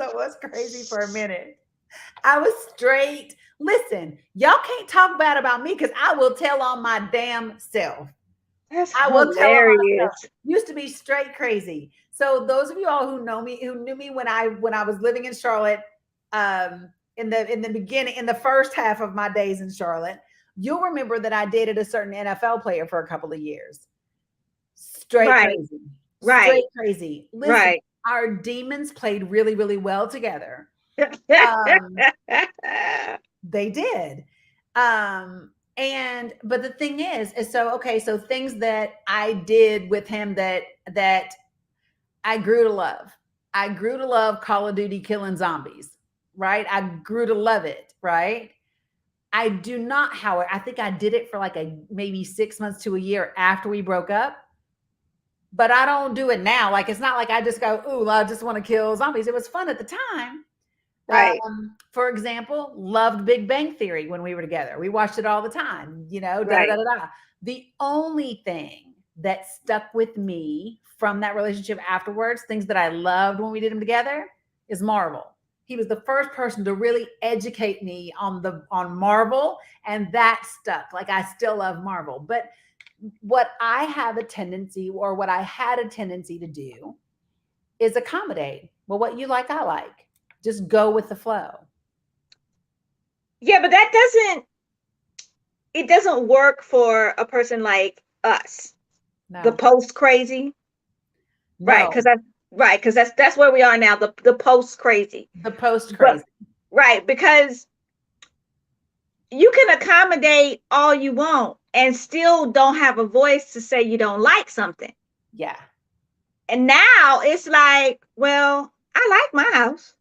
I was crazy for a minute. I was straight. Listen, y'all can't talk bad about me because I will tell on my damn self. That's I will tell a lot of stuff. hilarious. Used to be straight crazy. So those of you all who know me, who knew me when I was living in Charlotte, in the beginning, in the first half of my days in Charlotte, you'll remember that I dated a certain NFL player for a couple of years. Straight Right, crazy. right, Straight crazy. Listen, right. our demons played really, really well together. Um, they did. But the thing is so okay, so things that I did with him that I grew to love. I grew to love Call of Duty killing zombies, right? I grew to love it, right? I do not, however, I think I did it for like a maybe 6 months to a year after we broke up. But I don't do it now. Like it's not like I just go, ooh, I just want to kill zombies. It was fun at the time. Right, For example, loved Big Bang Theory when we were together. We watched it all the time, da da right. da da da. The only thing that stuck with me from that relationship afterwards, things that I loved when we did them together, is Marvel. He was the first person to really educate me on Marvel, and that stuck. Like I still love Marvel, but what I have a tendency, or what I had a tendency to do, is accommodate. Well, what you like, I like. Just go with the flow. Yeah, but it doesn't work for a person like us, the No, post crazy, right? no, Because that's where we are now, the post crazy. the post But crazy. right, because you can accommodate all you want and still don't have a voice to say you don't like something. Yeah. And now it's like, well, I like my house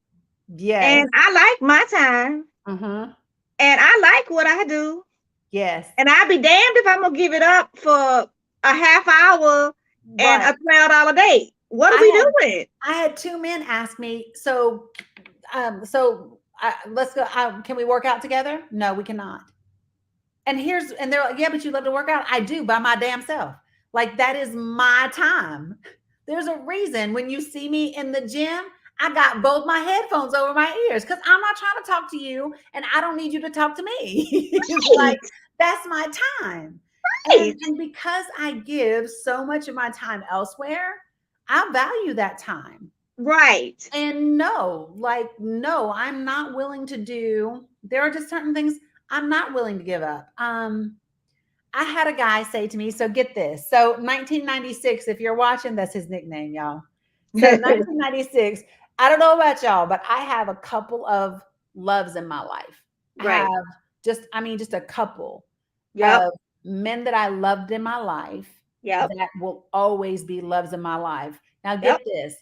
Yes. and I like my time Mm-hmm. and I like what I do. Yes. And I'll be damned if I'm gonna give it up for a half hour and Right. a $12 date. What are I we had doing? I had two men ask me, let's go. Can we work out together? No, we cannot. And they're like, yeah, but you love to work out. I do, by my damn self. Like that is my time. There's a reason when you see me in the gym, I got both my headphones over my ears because I'm not trying to talk to you and I don't need you to talk to me. It's like Right, that's my time. And right, and because I give so much of my time elsewhere, I value that time. right, And no, I'm not willing to do. There are just certain things I'm not willing to give up. I had a guy say to me, so get this. So 1996, if you're watching, that's his nickname, y'all. So 1996, I don't know about y'all, but I have a couple of loves in my life. I right. have just a couple Yep, of men that I loved in my life yep, that will always be loves in my life. Now yep. get this.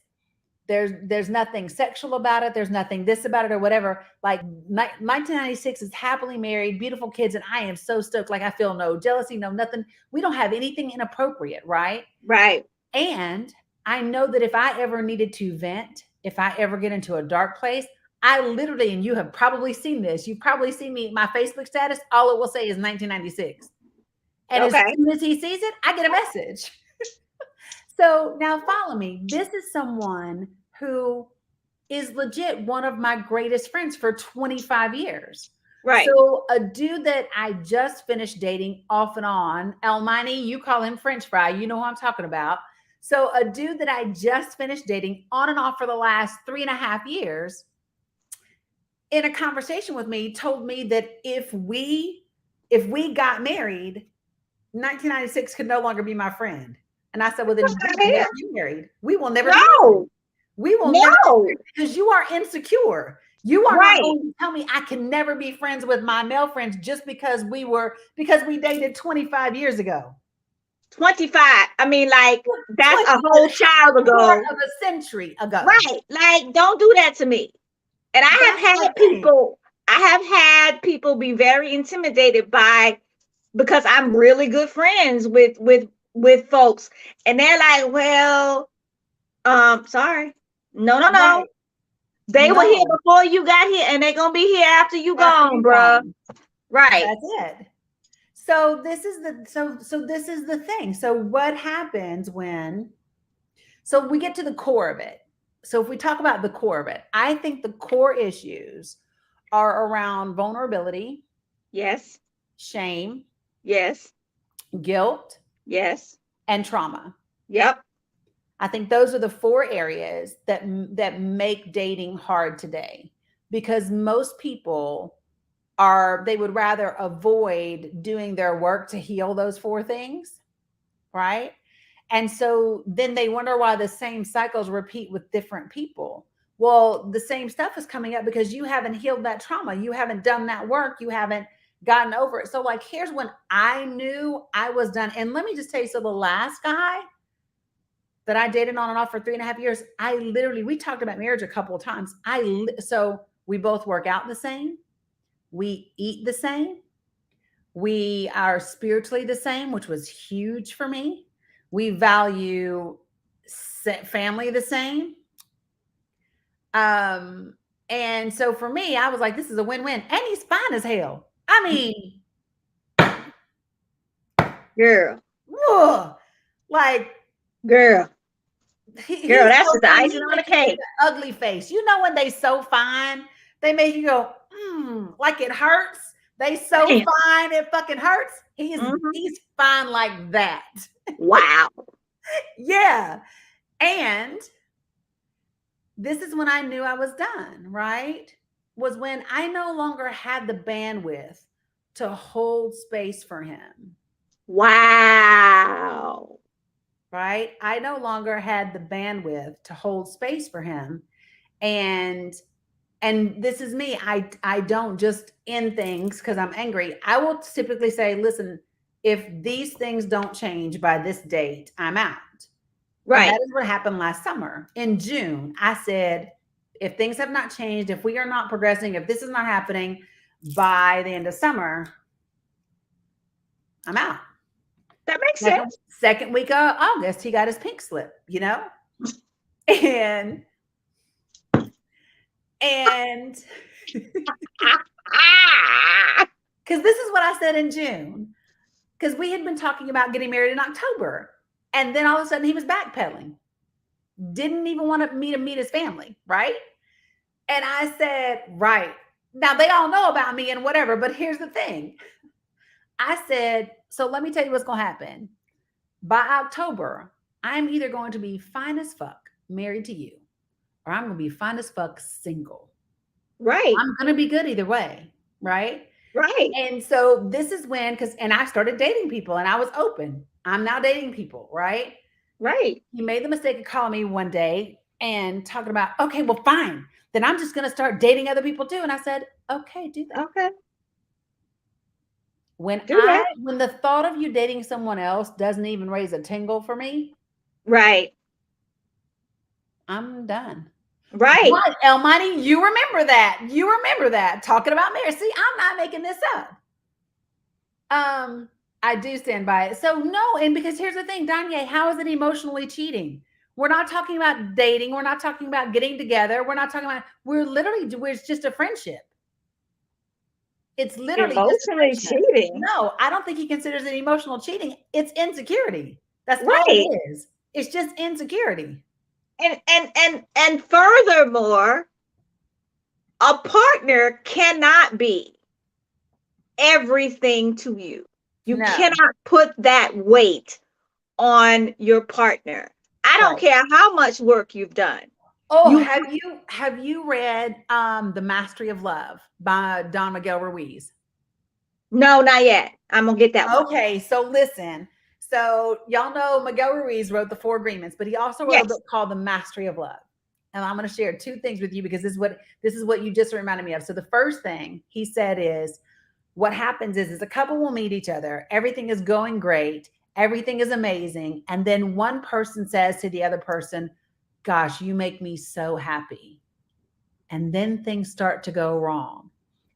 There's nothing sexual about it. There's nothing this about it or whatever. Like 1996 is happily married, beautiful kids, and I am so stoked. Like I feel no jealousy, no nothing. We don't have anything inappropriate, right? Right. And I know that if I ever needed to vent, if I ever get into a dark place, I literally, and you have probably seen this, you've probably seen me, my Facebook status, all it will say is 1996. And as Okay. soon as he sees it, I get a message. So now follow me. This is someone who is legit one of my greatest friends for 25 years. Right. So a dude that I just finished dating off and on, Elmani, you call him French fry, you know who I'm talking about. So a dude that I just finished dating on and off for the last 3.5 years, in a conversation with me, told me that if we got married, 1996 could no longer be my friend. And I said, well, then we will never be married. We will never be married. No, We will never be no. married because you are insecure. You are not Right. going to tell me I can never be friends with my male friends just because we dated 25 years ago. 25. I mean, like, that's 20, a whole child a quarter ago. of a century ago. Right. Like, don't do that to me. And That's my thing. I have had people be very intimidated by, because I'm really good friends with folks. And they're like, well, sorry. No, no, no. Right. They were here No, before you got here and they're gonna be here after you after gone, you bruh. gone. Right. That's it. So this is the thing. So what happens when so we get to the core of it. So if we talk about the core of it, I think the core issues are around vulnerability, Yes. shame, Yes. guilt, Yes. and trauma. Yep. I think those are the four areas that make dating hard today, because most people they would rather avoid doing their work to heal those four things, right? And so then they wonder why the same cycles repeat with different people. Well, the same stuff is coming up because you haven't healed that trauma. You haven't done that work. You haven't gotten over it. So, like, here's when I knew I was done. And let me just tell you, so the last guy that I dated on and off for 3.5 years, we talked about marriage a couple of times. So we both work out the same. We eat the same. We are spiritually the same, which was huge for me. We value family the same. And so for me, I was like, this is a win-win. And he's fine as hell. I mean, Girl. whoa, like, Girl. he's Girl, that's so just the fine. icing He on the makes you see cake. the ugly face. You know when they so fine, they make you go, like it hurts. They so Damn. fine, it fucking hurts. He's fine like that. Wow. Yeah. And this is when I knew I was done, right? Was when I no longer had the bandwidth to hold space for him. Wow. Right? I no longer had the bandwidth to hold space for him. And this is me. I don't just end things because I'm angry. I will typically say, listen, if these things don't change by this date, I'm out. Right. And that is what happened last summer. In June, I said, if things have not changed, if we are not progressing, if this is not happening by the end of summer, I'm out. That makes sense. Second week of August, he got his pink slip, you know? And because this is what I said in June, because we had been talking about getting married in October. And then all of a sudden he was backpedaling. Didn't even want me to meet his family, right? And I said, right. Now they all know about me and whatever, but here's the thing. I said, so let me tell you what's going to happen. By October, I'm either going to be fine as fuck, married to you, or I'm going to be fine as fuck, single. Right. I'm going to be good either way, right? Right. And so this is when, and I started dating people and I was open. I'm now dating people, right? Right. He made the mistake of calling me one day and talking about, okay, well, fine. Then I'm just going to start dating other people too. And I said, okay, do that. Okay. When the thought of you dating someone else doesn't even raise a tingle for me. Right. I'm done. Right. What, Almighty, you remember that. You remember that. Talking about marriage. See, I'm not making this up. I do stand by it. So no, and because here's the thing, Danye, how is it emotionally cheating? We're not talking about dating. We're not talking about getting together. It's just a friendship. It's literally emotionally cheating. No, I don't think he considers it emotional cheating. It's insecurity. That's right. all it is. It's just insecurity. And furthermore, a partner cannot be everything to you. You cannot put that weight on your partner. I don't care how much work you've done. Oh, have you read The Mastery of Love by Don Miguel Ruiz? No, not yet. I'm gonna get that one. Okay, so listen. So y'all know Miguel Ruiz wrote the 4 Agreements, but he also wrote a book called The Mastery of Love. And I'm going to share 2 things with you because this is what you just reminded me of. So the first thing he said is, what happens is a couple will meet each other. Everything is going great. Everything is amazing. And then one person says to the other person, gosh, you make me so happy. And then things start to go wrong.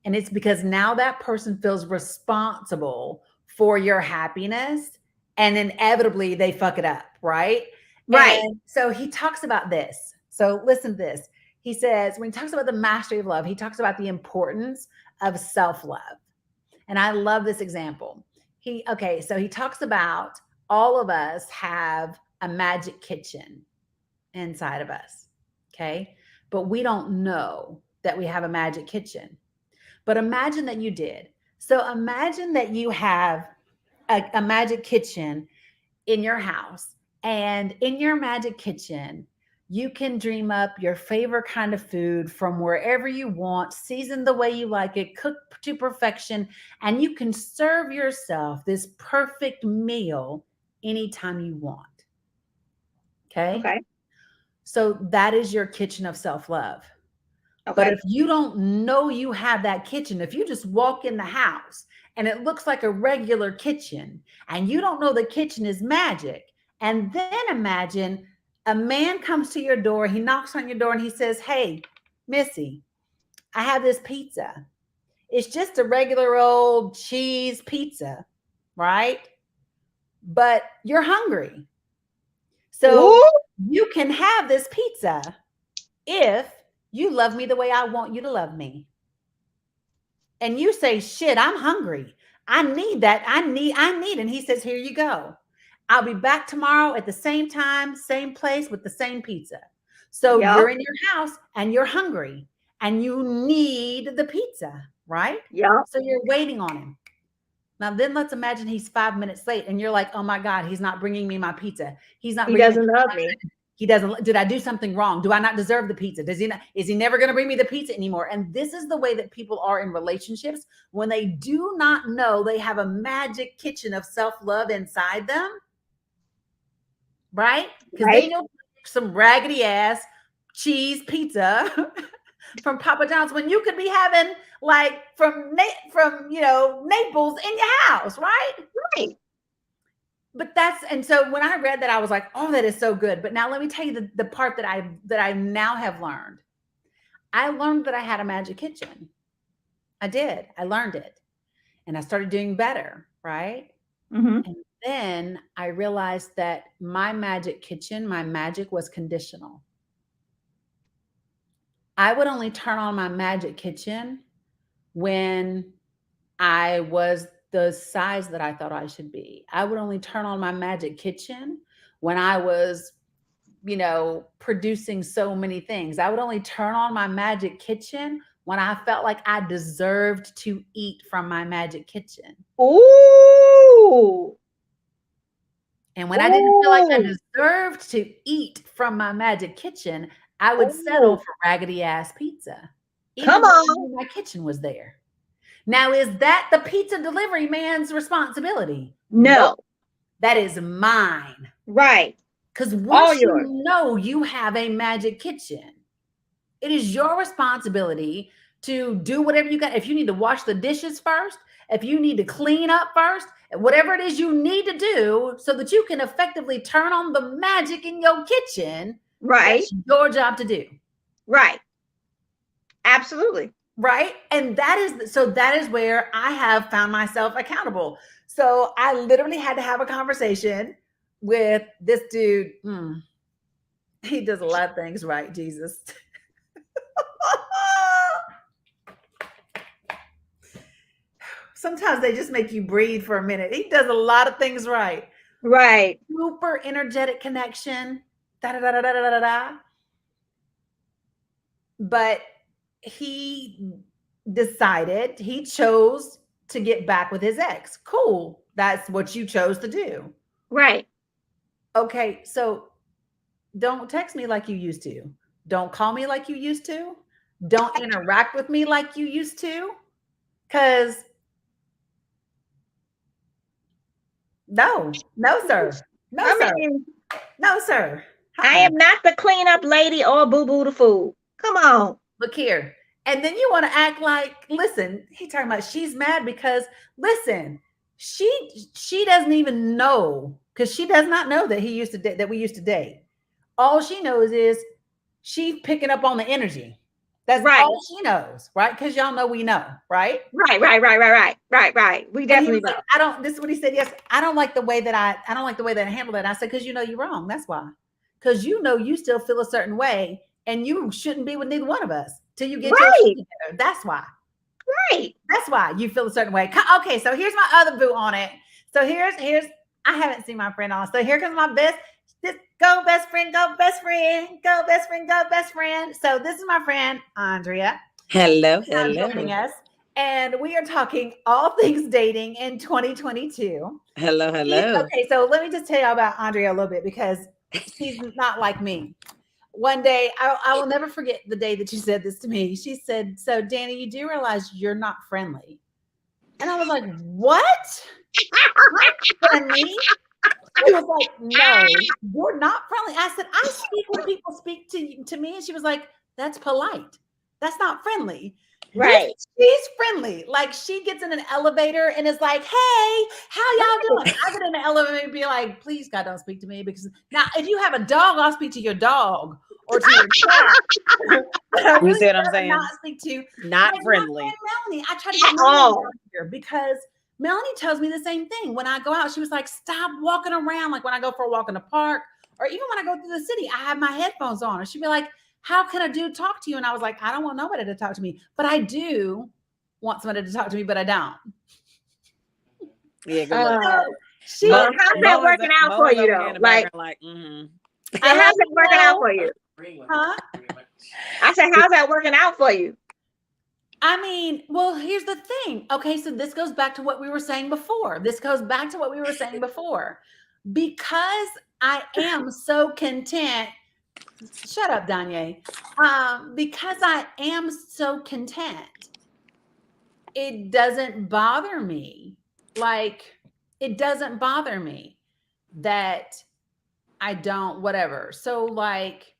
And it's because now that person feels responsible for your happiness, and inevitably they fuck it up, right? Right. And so he talks about this. So listen to this. He says, when he talks about the mastery of love, he talks about the importance of self-love. And I love this example. So he talks about all of us have a magic kitchen inside of us. Okay. But we don't know that we have a magic kitchen. But imagine that you did. So imagine that you have a magic kitchen in your house, and in your magic kitchen, you can dream up your favorite kind of food from wherever you want, seasoned the way you like it, cooked to perfection, and you can serve yourself this perfect meal anytime you want. Okay. Okay. So that is your kitchen of self love. But Okay. if you don't know you have that kitchen, if you just walk in the house and it looks like a regular kitchen and you don't know the kitchen is magic, and then imagine a man comes to your door, he knocks on your door and he says, "Hey, Missy, I have this pizza. It's just a regular old cheese pizza, right? But you're hungry. So Ooh. you can have this pizza if you love me the way I want you to love me." And you say, "Shit, I'm hungry. I need that. I need." And he says, "Here you go. I'll be back tomorrow at the same time, same place with the same pizza." So Yup. you're in your house and you're hungry and you need the pizza, right? Yup. So you're waiting on him. Now, then let's imagine he's 5 minutes late and you're like, "Oh my God, he's not bringing me my pizza. He's not He bringing me. doesn't love me. He doesn't. Did I do something wrong? Do I not deserve the pizza? Does he not? Is he never going to bring me the pizza anymore?" And this is the way that people are in relationships when they do not know they have a magic kitchen of self-love inside them, right? Because they Right. know some raggedy ass cheese pizza from Papa John's when you could be having like from Naples in your house, right? Right. But that's, and so when I read that, I was like, "Oh, that is so good." But now let me tell you the part that I now have learned. I learned that I had a magic kitchen. I did. I learned it. And I started doing better, right? Mm-hmm. And then I realized that my magic kitchen, my magic was conditional. I would only turn on my magic kitchen when I was the size that I thought I should be. I would only turn on my magic kitchen when I was, producing so many things. I would only turn on my magic kitchen when I felt like I deserved to eat from my magic kitchen. Ooh. And when I didn't feel like I Ooh. deserved to eat from my magic kitchen, I would settle Ooh. for raggedy ass pizza, Come even though I on. knew my kitchen was there. Now, is that the pizza delivery man's responsibility? Nope. No. That is mine. Right. Because All once yours. you know you have a magic kitchen, it is your responsibility to do whatever you got. If you need to wash the dishes first, if you need to clean up first, whatever it is you need to do so that you can effectively turn on the magic in your kitchen, Right. that's your job to do. Right. Absolutely. Right. And that is where I have found myself accountable. So I literally had to have a conversation with this dude. He does a lot of things right, Jesus. Sometimes they just make you breathe for a minute. He does a lot of things right. Right. Super energetic connection. Da, da, da, da, da, da, da, da. But he chose to get back with his ex. Cool. That's what you chose to do. Right. Okay. So don't text me like you used to. Don't call me like you used to. Don't interact with me like you used to. Because no, sir. No, I sir. mean, No, sir. I am not the cleanup lady or boo-boo the fool. Come on. Look here. And then you want to act like, listen, he talking about she's mad because, listen, she doesn't even know, because she does not know that we used to date. All she knows is she's picking up on the energy. That's Right. all she knows, right? Because y'all know we know, right? Right. We And he definitely was know. like, this is what he said. Yes, I don't like the way that I don't like the way that I handled it. I said, because you're wrong. That's why. Because you still feel a certain way and you shouldn't be with neither one of us till you get your shit together. That's why. Right. That's why you feel a certain way. Okay, so here's my other boo on it. So here's I haven't seen my friend on. So here comes my best. Just go best friend, go best friend, go best friend, go best friend. So this is my friend Andrea. Hello, Joining us. And we are talking all things dating in 2022. Hello, hello. Okay, so let me just tell you about Andrea a little bit because she's not like me. One day, I will never forget the day that you said this to me. She said, "So, Danny, you do realize you're not friendly?" And I was like, "What? Not friendly?" She was like, "No, you're not friendly." I said, "I speak when people speak to me." And she was like, "That's polite. That's not friendly." Right. She's friendly. Like she gets in an elevator and is like, "Hey, how y'all doing?" I get in the elevator and be like, "Please, God, don't speak to me." Because now, if you have a dog, I'll speak to your dog or to your cat. But I You really see what I'm rather saying? not speak to Not like friendly. my friend Melanie. I try to get Melanie down here because Melanie tells me the same thing. When I go out, she was like, "Stop walking around." Like when I go for a walk in the park, or even when I go through the city, I have my headphones on. And she'd be like, "How can a dude talk to you?" And I was like, "I don't want nobody to talk to me, but I do want somebody to talk to me, but I don't." Yeah, good luck. She, how's that working out for you though? Like, mm-hmm. how's that working out for you? huh? I said, how's that working out for you? I mean, well, here's the thing. Okay, so this goes back to what we were saying before. Because I am so content. Shut up, Danye. Because I am so content, it doesn't bother me. Like, it doesn't bother me that I don't, whatever. So, like,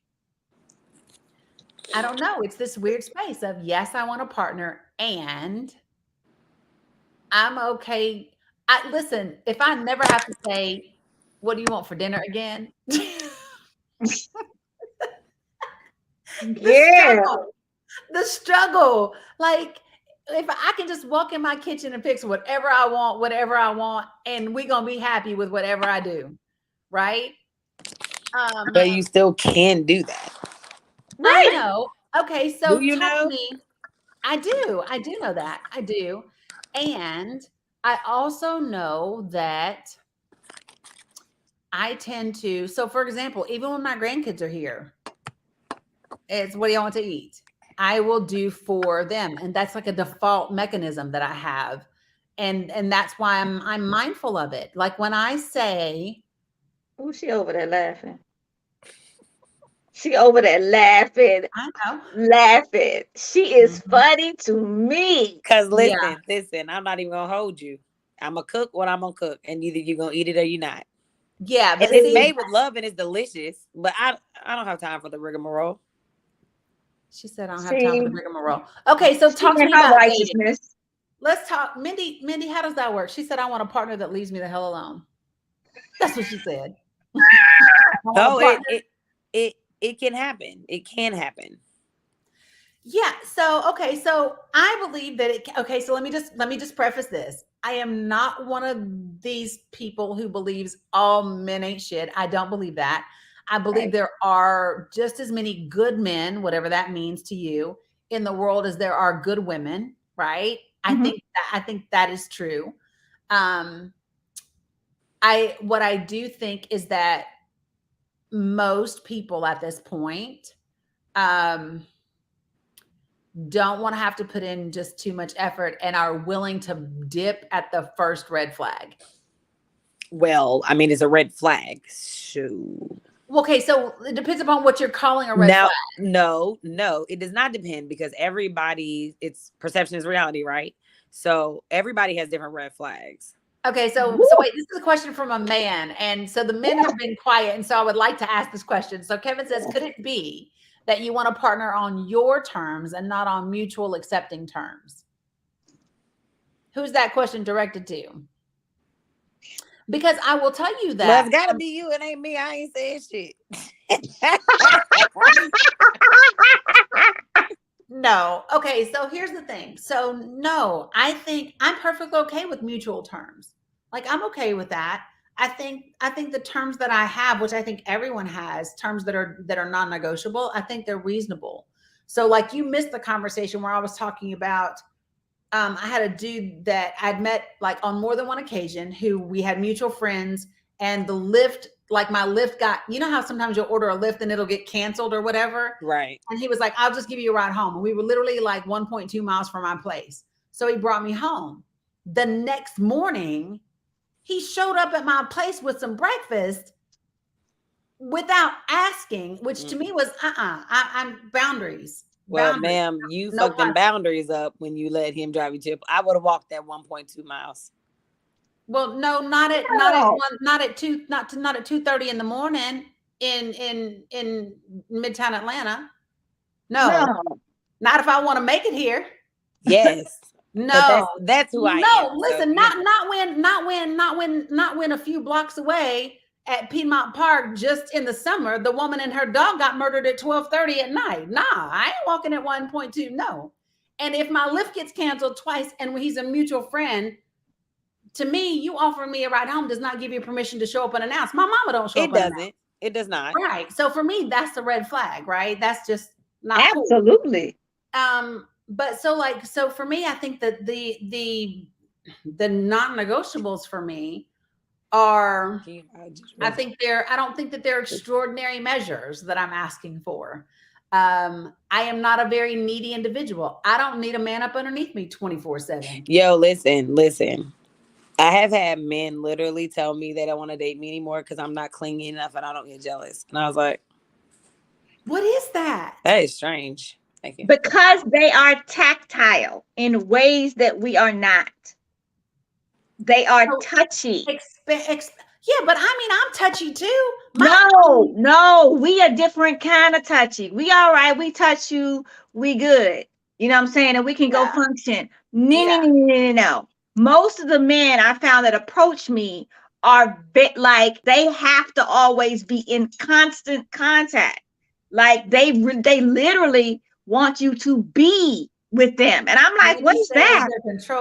I don't know. It's this weird space of, yes, I want a partner and I'm okay. Listen, if I never have to say, "What do you want for dinner?" again? Yeah. The struggle. Like, if I can just walk in my kitchen and fix whatever I want, and we're gonna be happy with whatever I do, right? But you still can do that. I know. Okay, so Do you talk to know? me. I do. I do know that. I do. And I also know that I tend to, so for example, even when my grandkids are here, it's what do you want to eat? I will do for them. And that's like a default mechanism that I have. And that's why I'm mindful of it. Like when I say, Oh, she over there laughing. She over there laughing. I know. Laughing. She is funny to me. Cause Yeah. listen, I'm not even gonna hold you. I'm gonna cook what I'm gonna cook, and either you're gonna eat it or you're not. Yeah. But And it's see, made with love and it's delicious. But I don't have time for the rigmarole. she said, "I don't have time for the rigmarole." Okay. So talk to She me in her about dating. righteousness. Let's talk. Mindy, how does that work? She said, "I want a partner that leaves me the hell alone." That's what she said. I want a Oh, partner. it can happen. It can happen. Yeah. So, okay. So I believe that okay. So let me just preface this. I am not one of these people who believes all men ain't shit. I don't believe that. I believe Right. there are just as many good men, whatever that means to you, in the world as there are good women, right? Mhm. I think that is true. Um, what I do think is that most people at this point, um, don't want to have to put in just too much effort and are willing to dip at the first red flag. Well, I mean, it's a red flag. So Okay, so it depends upon what you're calling a red now, flag. no, it does not depend because it's perception is reality, right? So everybody has different red flags. Okay, so Woo. wait, this is a question from a man, and so the men have been quiet, and so I would like to ask this question. So Kevin says, could it be that you want a partner on your terms and not on mutual accepting terms? Who's that question directed to? Because I will tell you Well, that it's gotta be you. It ain't me. I ain't saying shit. no. Okay, so here's the thing. So no, I think I'm perfectly okay with mutual terms. Like I'm okay with that. I think the terms that I have, which I think everyone has, terms that are non-negotiable, I think they're reasonable. So like you missed the conversation where I was talking about I had a dude that I'd met like on more than one occasion who we had mutual friends and the lift, like my lift got, you know how sometimes you'll order a lift and it'll get canceled or whatever. Right. And he was like, "I'll just give you a ride home." And we were literally like 1.2 miles from my place. So he brought me home. The next morning, he showed up at my place with some breakfast without asking, which to me was I'm boundaries. Well, Boundaries. ma'am, you No fucked them boundaries up when you let him drive you to. I would have walked that 1.2 miles. Well, no, not at 2:30 in the morning in Midtown Atlanta. No, not if I want to make it here. Yes. No, that's who I am. No, listen, not when a few blocks away at Piedmont Park just in the summer, the woman and her dog got murdered at 12:30 at night. Nah, I ain't walking at 1.2. No. And if my Lyft gets canceled twice and he's a mutual friend, to me, you offering me a ride home does not give you permission to show up unannounced. My mama don't show up unannounced. It does not. Right. So for me, that's the red flag, right? That's just not absolutely cool. But so for me, I think that the non-negotiables for me are, I don't think that they're extraordinary measures that I'm asking for. I am not a very needy individual. I don't need a man up underneath me 24/7. Yo, listen. I have had men literally tell me they don't want to date me anymore because I'm not clingy enough and I don't get jealous. And I was like, what is that? That is strange. Thank you. Because they are tactile in ways that we are not. They are touchy. Yeah, but I mean, I'm touchy too. No, we a different kind of touchy. We all right. We touch you. We good. You know what I'm saying? And we can go function. No. Most of the men I found that approach me are like they have to always be in constant contact. Like they literally want you to be with them. And I'm like, what is that?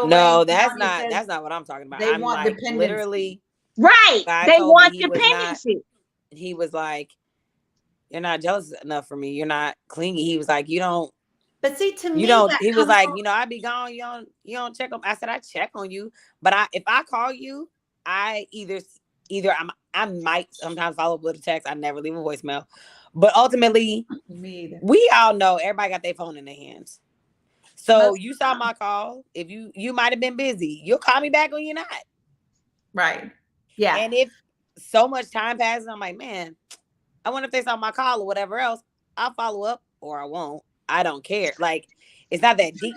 No, that's not what I'm talking about. They want like dependency. Literally. Right. They want dependency. He was like, you're not jealous enough for me. You're not clingy. He was like, you don't. But see, to me, he was like, I be gone. You don't check on. I said, I check on you. But if I call you, I either I might sometimes follow up with a text. I never leave a voicemail. But ultimately, we all know everybody got their phone in their hands. So you saw my call. If you might have been busy, you'll call me back when you're not. Right. Yeah. And if so much time passes, I'm like, man, I wonder if they saw my call or whatever else. I'll follow up or I won't. I don't care. Like, it's not that deep.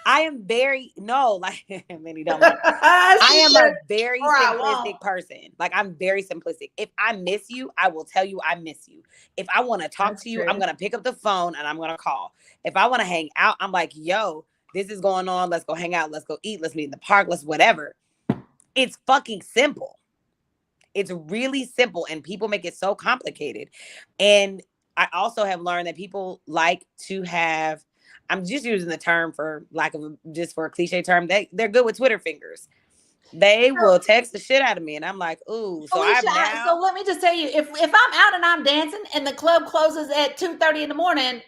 I am very many don't. I am a very simplistic person. Like, I'm very simplistic. If I miss you, I will tell you I miss you. If I want to talk to you, I'm gonna pick up the phone and I'm gonna call. If I want to hang out, I'm like, yo, this is going on. Let's go hang out. Let's go eat. Let's meet in the park. Let's whatever. It's fucking simple. It's really simple, and people make it so complicated. And I also have learned that people like to have, I'm just using the term for just for a cliche term, they're good with Twitter fingers. They will text the shit out of me, and I'm like, ooh. So let me just tell you, if I'm out and I'm dancing and the club closes at 2:30 in the morning,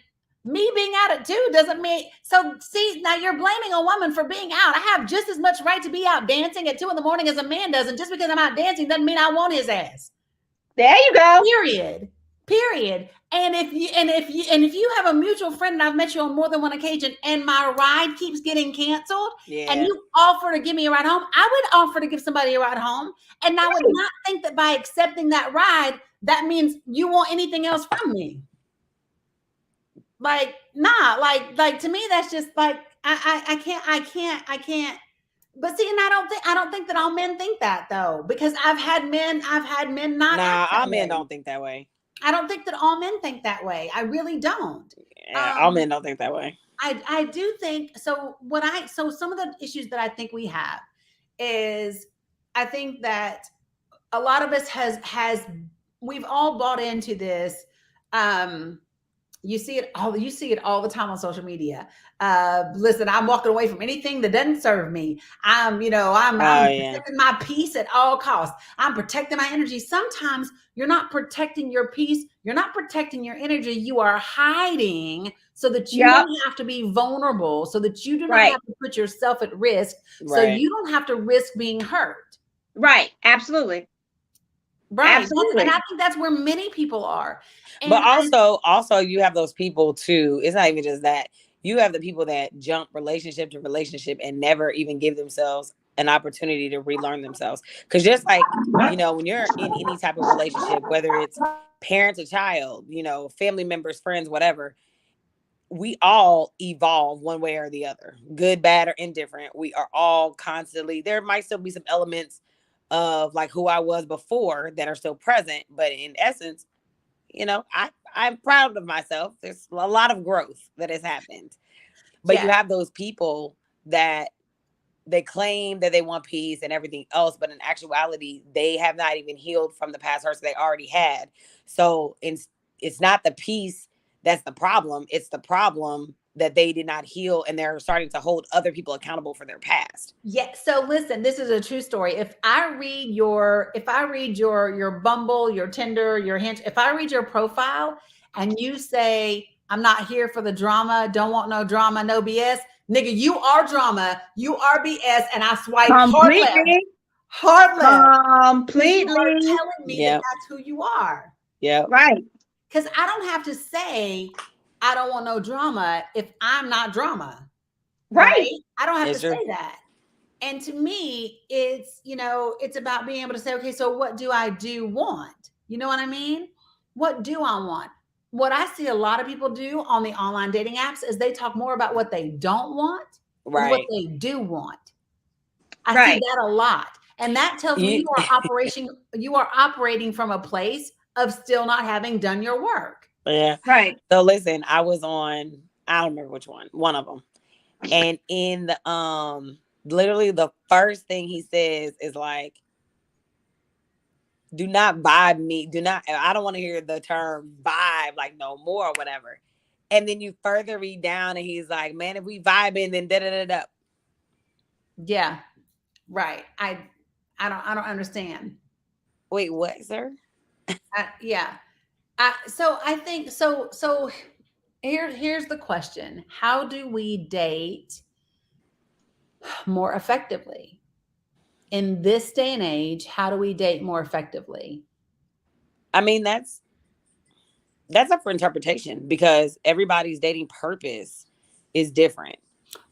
me being out at 2 doesn't mean, so see, now you're blaming a woman for being out. I have just as much right to be out dancing at 2 in the morning as a man does. And just because I'm out dancing doesn't mean I want his ass. There you go. Period. And if you have a mutual friend, and I've met you on more than one occasion, and my ride keeps getting canceled, and you offer to give me a ride home, I would offer to give somebody a ride home. And I would not think that by accepting that ride, that means you want anything else from me. Like, nah, like to me, that's just like, I can't. But see, and I don't think that all men think that though, because I've had men not. Nah, all men don't think that way. I don't think that all men think that way. I really don't. Yeah, all men don't think that way. I do think so. So some of the issues that I think we have is, I think that a lot of us we've all bought into this. You see it all the time on social media. Listen, I'm walking away from anything that doesn't serve me. I'm protecting my peace at all costs. I'm protecting my energy. Sometimes you're not protecting your peace. You're not protecting your energy. You are hiding so that you don't have to be vulnerable, so that you do not have to put yourself at risk, so you don't have to risk being hurt. Right. Absolutely. Right. Absolutely. And I think that's where many people are. And but also you have those people too. It's not even just that. You have the people that jump relationship to relationship and never even give themselves an opportunity to relearn themselves. Because just like, when you're in any type of relationship, whether it's parent to child, family members, friends, whatever, we all evolve one way or the other, good, bad, or indifferent. We are all constantly, there might still be some elements of like who I was before that are still present, but in essence, I'm proud of myself. There's a lot of growth that has happened. But you have those people that they claim that they want peace and everything else, but in actuality, they have not even healed from the past hurts they already had. So it's not the peace that's the problem. It's the problem that they did not heal, and they're starting to hold other people accountable for their past. Yeah. So listen, this is a true story. If I read your Bumble, your Tinder, your Hinge, if I read your profile and you say, I'm not here for the drama, don't want no drama, no BS, nigga, you are drama, you are BS, and I swipe hard left. Completely. You are telling me that that's who you are. Yeah. Right. Because I don't have to say I don't want no drama if I'm not drama. Right? I don't have to say that. And to me, it's, it's about being able to say, okay, so what do I want? You know what I mean? What do I want? What I see a lot of people do on the online dating apps is they talk more about what they don't want than what they do want. I see that a lot. And that tells me you are operating from a place of still not having done your work. Yeah. Right. So listen, I was on, I don't remember which one of them. And in the, literally the first thing he says is like, do not vibe me. I don't want to hear the term vibe like no more or whatever. And then you further read down and he's like, man, if we vibing, then da-da-da-da. Yeah. Right. I don't understand. Wait, what, sir? So I think, so here's the question. How do we date more effectively? In this day and age, how do we date more effectively? I mean, that's up for interpretation because everybody's dating purpose is different.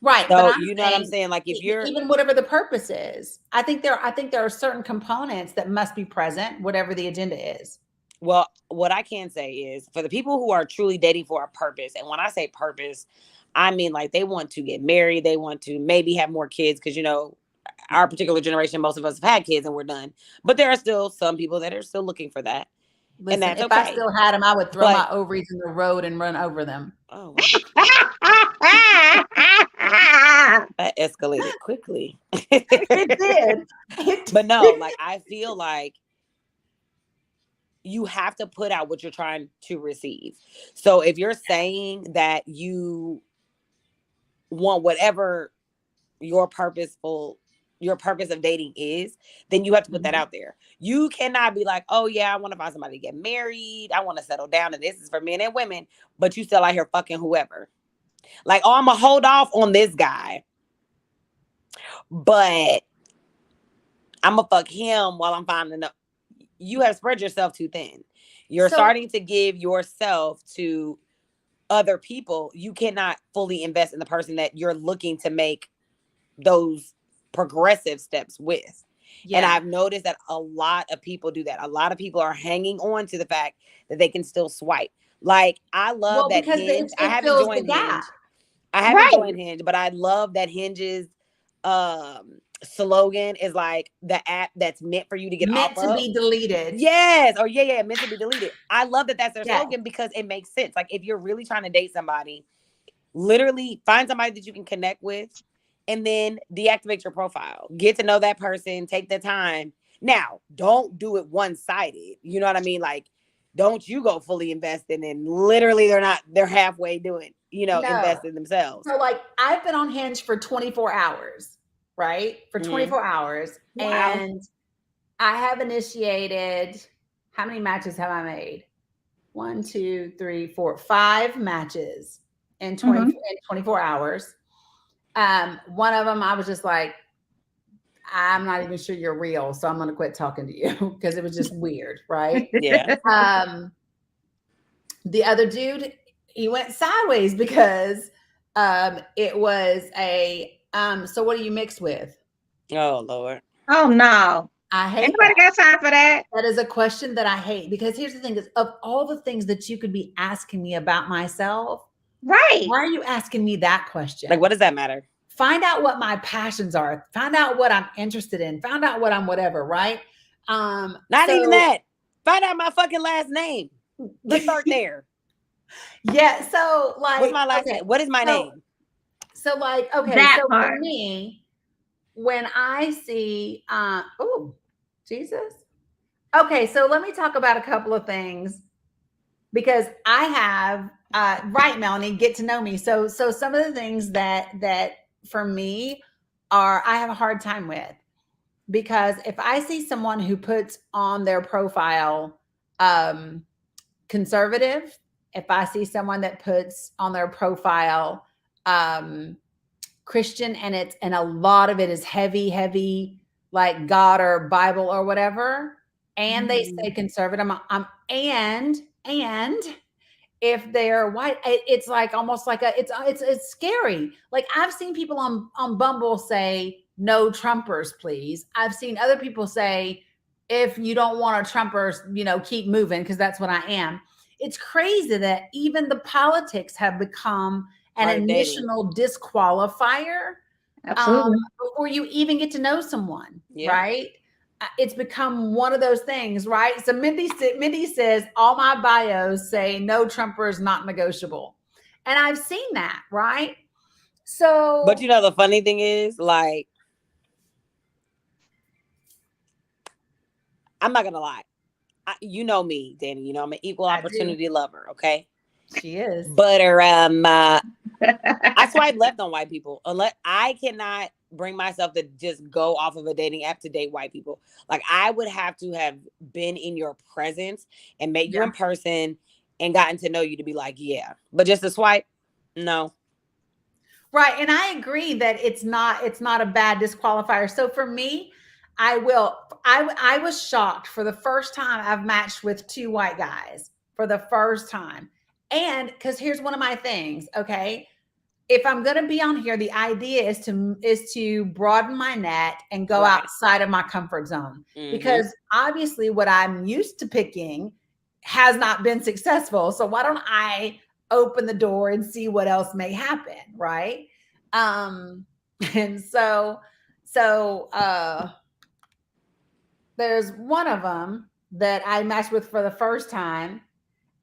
Right. So you know what I'm saying? Like if you're even whatever the purpose is, I think there are certain components that must be present, whatever the agenda is. Well, what I can say is for the people who are truly dating for a purpose, and when I say purpose, I mean like they want to get married, they want to maybe have more kids because our particular generation, most of us have had kids and we're done. But there are still some people that are still looking for that. Listen, and that's if I still had them, I would throw my ovaries in the road and run over them. Oh, that escalated quickly. It did. But no, like I feel like you have to put out what you're trying to receive. So if you're saying that you want whatever your purpose of dating is, then you have to put that out there. You cannot be like, oh yeah, I want to find somebody to get married, I want to settle down, and this is for men and women, but you still out here fucking whoever. Like, oh, I'm gonna hold off on this guy, but I'm gonna fuck him while I'm finding out. You have spread yourself too thin. You're starting to give yourself to other people. You cannot fully invest in the person that you're looking to make those progressive steps with. Yeah. And I've noticed that a lot of people do that. A lot of people are hanging on to the fact that they can still swipe. Like I love that Hinge. I haven't joined Hinge. But I love that Hinge's slogan is like the app that's meant for you to get meant to be deleted. Yes. Or yeah, meant to be deleted. I love that that's their slogan because it makes sense. Like if you're really trying to date somebody, literally find somebody that you can connect with and then deactivate your profile. Get to know that person, take the time. Now, don't do it one-sided. You know what I mean? Like, don't you go fully invested and literally they're halfway doing, investing themselves. So like I've been on Hinge for 24 hours, right? For 24 hours. Wow. And I have initiated, how many matches have I made? 1, 2, 3, 4, 5 matches in 24 hours. One of them, I was just like, I'm not even sure you're real, so I'm going to quit talking to you because it was just weird, right? Yeah. The other dude, he went sideways because It was a so what are you mixed with? Oh Lord. Oh no. I hate Anybody that. got time for that? That is a question that I hate, because here's the thing: is of all the things that you could be asking me about myself, Right. why are you asking me that question? Like, what does that matter? Find out what my passions are. Find out what I'm interested in. Find out what I'm whatever, right? Not even that. Find out my fucking last name. Let's start there. Yeah. So like, what's my last name? What is my name? So like, okay. That so part. for me, when I see, oh, Jesus. Okay. So let me talk about a couple of things, because I have, right, Melanie, get to know me. So some of the things that for me I have a hard time with, because if I see someone who puts on their profile conservative, if I see someone that puts on their profile Christian, and a lot of it is heavy like God or Bible or whatever, and they say conservative, and if they're white, it's like almost like it's scary. Like, I've seen people on Bumble say no Trumpers, please. I've seen other people say, if you don't want a Trumpers, keep moving, because that's what I am. It's crazy that even the politics have become an initial disqualifier Absolutely. before you even get to know someone, right? It's become one of those things, right? So Mindy says, all my bios say no Trumpers, not negotiable. And I've seen that, right? So, but the funny thing is, like, I'm not gonna lie. You know me, Danny. You know I'm an equal opportunity lover. Okay, she is. But I swipe left on white people. Unless I cannot bring myself to just go off of a dating app to date white people. Like, I would have to have been in your presence and met you in person and gotten to know you to be like, yeah. But just a swipe, no. Right. And I agree that it's not a bad disqualifier. So for me, I was shocked for the first time I've matched with 2 white guys for the first time. And because here's one of my things, okay? If I'm going to be on here, the idea is to broaden my net and go outside of my comfort zone, because obviously what I'm used to picking has not been successful. So why don't I open the door and see what else may happen, right? And so there's one of them that I matched with for the first time,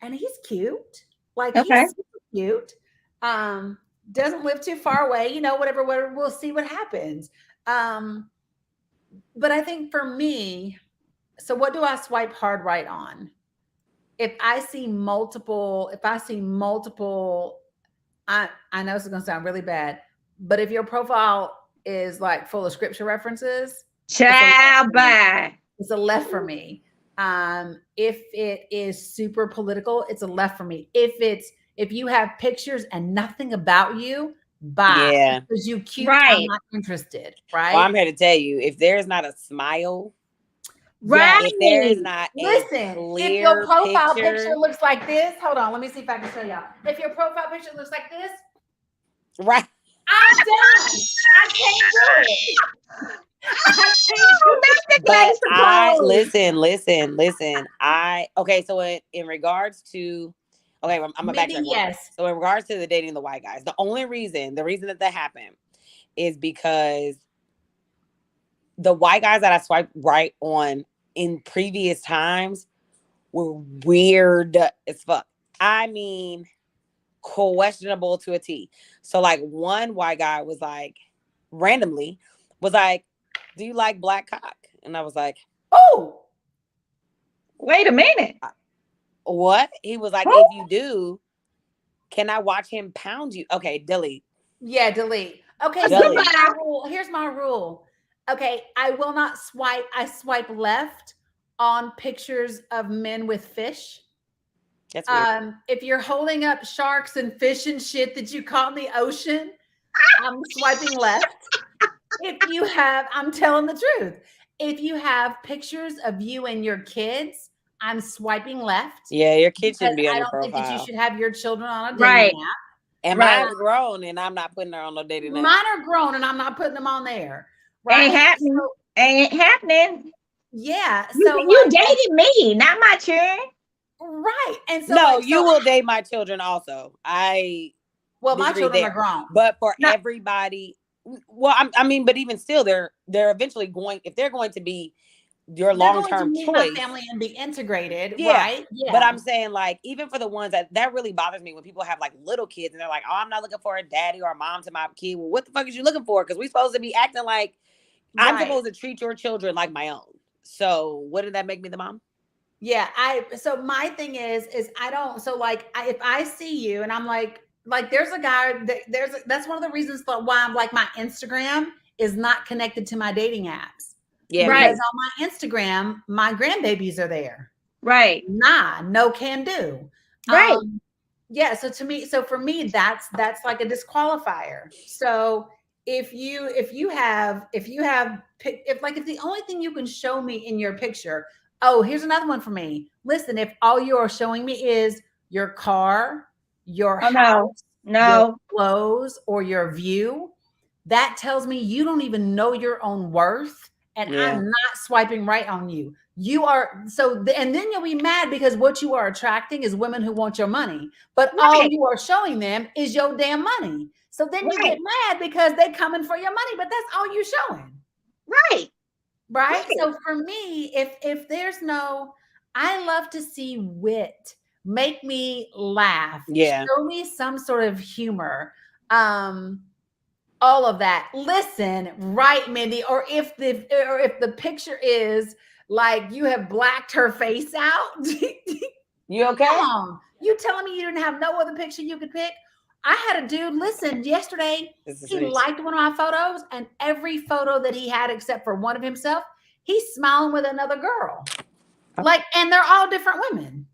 and he's cute. Like, he's super cute. Doesn't live too far away, whatever, we'll see what happens. But I think for me, so what do I swipe hard right on? If I see multiple, I know this is going to sound really bad, but if your profile is like full of scripture references, it's a left for me. If it is super political, it's a left for me. If you have pictures and nothing about you, bye. Yeah. Because you cute, I'm not interested, right? Well, I'm here to tell you, if there's not a smile, right? If there's not listen, if your profile picture looks like this, hold on, let me see if I can show y'all. If your profile picture looks like this, right, I'm done. I can't do it. Listen. So in regards to, I'm gonna backtrack. Yes. So in regards to the dating the white guys, the reason that happened is because the white guys that I swiped right on in previous times were weird as fuck. I mean, questionable to a T. So like, one white guy was like, randomly was like, do you like black cock? And I was like, oh, wait a minute. What? He was like, if you do, can I watch him pound you? Okay, delete. Yeah, delete. Okay, here's my rule. Okay, I will not swipe. I swipe left on pictures of men with fish. That's weird. If you're holding up sharks and fish and shit that you caught in the ocean, I'm swiping left. If you have, I'm telling the truth. If you have pictures of you and your kids, I'm swiping left. Yeah, your kids shouldn't be on your profile. I don't think that you should have your children on a dating app. And Right. mine's grown, and I'm not putting her on no dating app. Mine are grown, and I'm not putting them on there. Ain't happening. So, Ain't happening. yeah. You, So you dated me, not my children. right. And so No, you will date my children also. Well, my disagree children there. are grown. But for No. everybody, well, I mean, but even still, they're eventually going, if they're going to be your long-term meet choice. my family and be integrated, Yeah. right? Yeah. But I'm saying, like, even for the ones that really bothers me when people have like little kids and they're like, oh, I'm not looking for a daddy or a mom to my kid. Well, what the fuck is you looking for? Because we're supposed to be acting like I'm supposed to treat your children like my own. So wouldn't that make me the mom? Yeah. So my thing is I don't, so like, if I see you and I'm like there's a guy that's one of the reasons why I'm like, my Instagram is not connected to my dating apps. Right. Yeah. Because on my Instagram, my grandbabies are there. Right. Nah, no can do. Right. Yeah. So for me, that's like a disqualifier. So if the only thing you can show me in your picture, oh, here's another one for me. Listen, if all you are showing me is your car, your house, your clothes, or your view, that tells me you don't even know your own worth. And I'm not swiping right on you. You are and then you'll be mad because what you are attracting is women who want your money, but all you are showing them is your damn money. So then you get mad because they coming for your money, but that's all you're showing. Right. So for me, if there's no, I love to see wit, make me laugh, show me some sort of humor. All of that. Listen, right, Mindy, or if the picture is like you have blacked her face out. You okay? Come on. You telling me you didn't have no other picture you could pick? I had a dude, listen, yesterday, he liked one of my photos, and every photo that he had except for one of himself, he's smiling with another girl. Like, and they're all different women.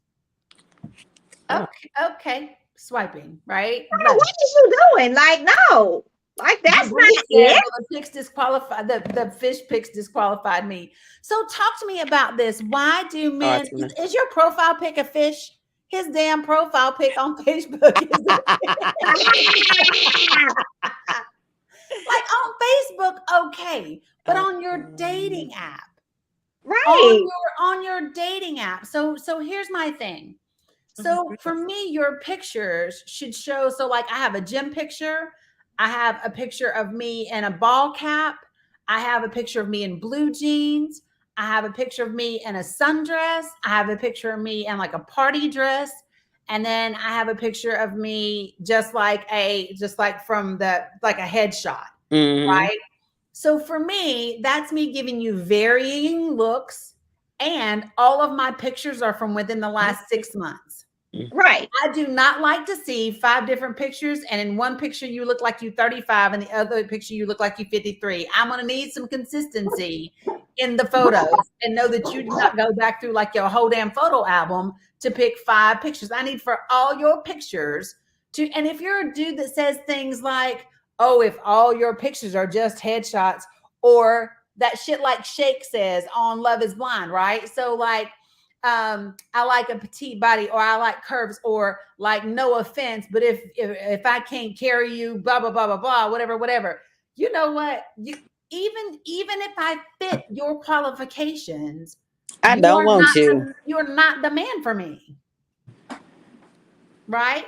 Okay. Swiping, right? What is you doing? Like, no. Like, that's not it. The pics disqualified, the fish pics disqualified me. So talk to me about this. Why do men, is your profile pic a fish? His damn profile pic on Facebook is like on Facebook, okay, but on your dating app. Right. On your dating app. So here's my thing. So for me, your pictures should show, so like I have a gym picture, I have a picture of me in a ball cap. I have a picture of me in blue jeans. I have a picture of me in a sundress. I have a picture of me in like a party dress. And then I have a picture of me just like from a headshot, right? So for me, that's me giving you varying looks, and all of my pictures are from within the last 6 months. Right. I do not like to see 5 different pictures, and in one picture you look like you 35 and the other picture you look like you 53. I'm going to need some consistency in the photos and know that you do not go back through like your whole damn photo album to pick 5 pictures. I need for all your pictures to, and if you're a dude that says things like, oh, if all your pictures are just headshots, or that shit like Shake says on Love is Blind, right? So like, I like a petite body, or I like curves, or like, no offense, but if I can't carry you, blah, blah, blah, blah, blah, whatever. You know what? Even if I fit your qualifications, I don't want you. You're not the man for me. Right?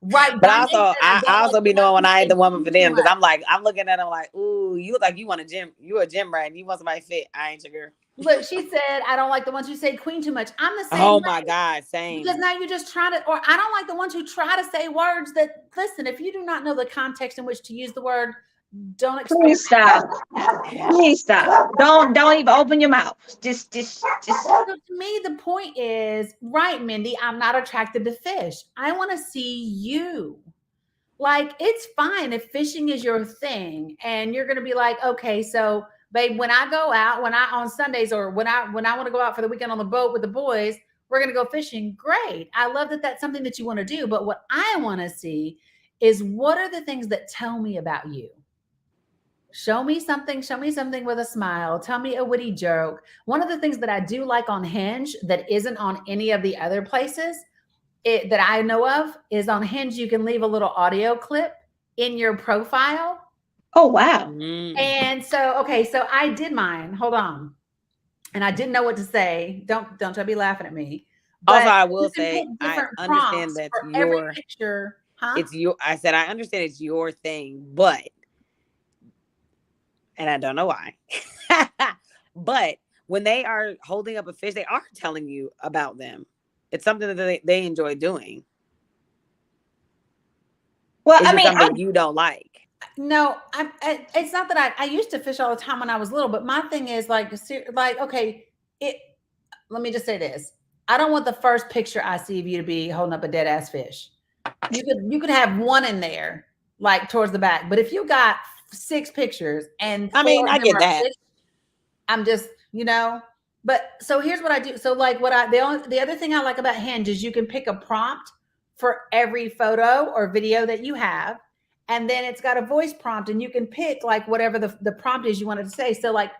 Right. But I also be knowing when I ain't the woman for them, because I'm looking at them like, ooh, you look like you want a gym. You a gym rat and you want somebody fit. I ain't your girl. Look, she said, I don't like the ones who say queen too much. I'm the same. Oh my God, same. Because now you're just trying to, or I don't like the ones who try to say words that, listen, if you do not know the context in which to use the word, don't expect. Please stop. Please stop. Don't even open your mouth. Just. So to me, the point is, right, Mindy, I'm not attracted to fish. I want to see you. Like, it's fine if fishing is your thing and you're going to be like, okay, so babe, when I go out, on Sundays, or when I want to go out for the weekend on the boat with the boys, we're going to go fishing. Great. I love that that's something that you want to do. But what I want to see is, what are the things that tell me about you? Show me something with a smile. Tell me a witty joke. One of the things that I do like on Hinge that isn't on any of the other places that I know of is on Hinge. You can leave a little audio clip in your profile. Oh, wow. And so, okay, so I did mine. Hold on. And I didn't know what to say. Don't try to be laughing at me. But Also, I will you can say, pick I different understand prompts that for every picture. Huh? it's your, I said, I understand it's your thing, but, and I don't know why, but when they are holding up a fish, they are telling you about them. It's something that they enjoy doing. Well, Is I it mean, something you don't like? No, it's not that I used to fish all the time when I was little, but my thing is like, okay, let me just say this. I don't want the first picture I see of you to be holding up a dead ass fish. You could have one in there, like towards the back. But if you got 6 pictures and I mean, 4 of I them get are that. fish, I'm just, but so here's what I do. So like the other thing I like about Hinge is you can pick a prompt for every photo or video that you have. And then it's got a voice prompt and you can pick like whatever the prompt is you wanted to say. So like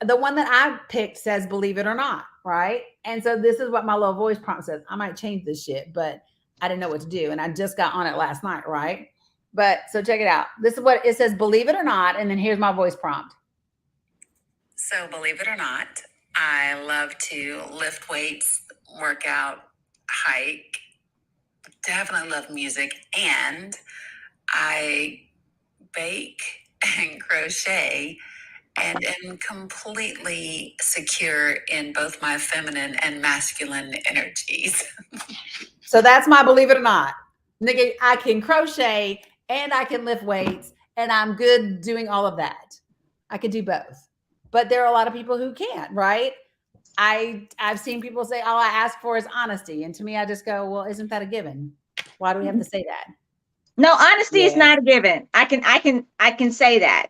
the one that I picked says, believe it or not. Right. And so this is what my little voice prompt says. I might change this shit, but I didn't know what to do. And I just got on it last night. Right. But so check it out. This is what it says, believe it or not. And then here's my voice prompt. So believe it or not, I love to lift weights, work out, hike, definitely love music, and I bake and crochet and am completely secure in both my feminine and masculine energies. So that's my believe it or not. Nigga, I can crochet and I can lift weights and I'm good doing all of that. I can do both. But there are a lot of people who can't, right? I've seen people say, all I ask for is honesty. And to me, I just go, well, isn't that a given? Why do we have to say that? no, honesty is not a given. I can say that.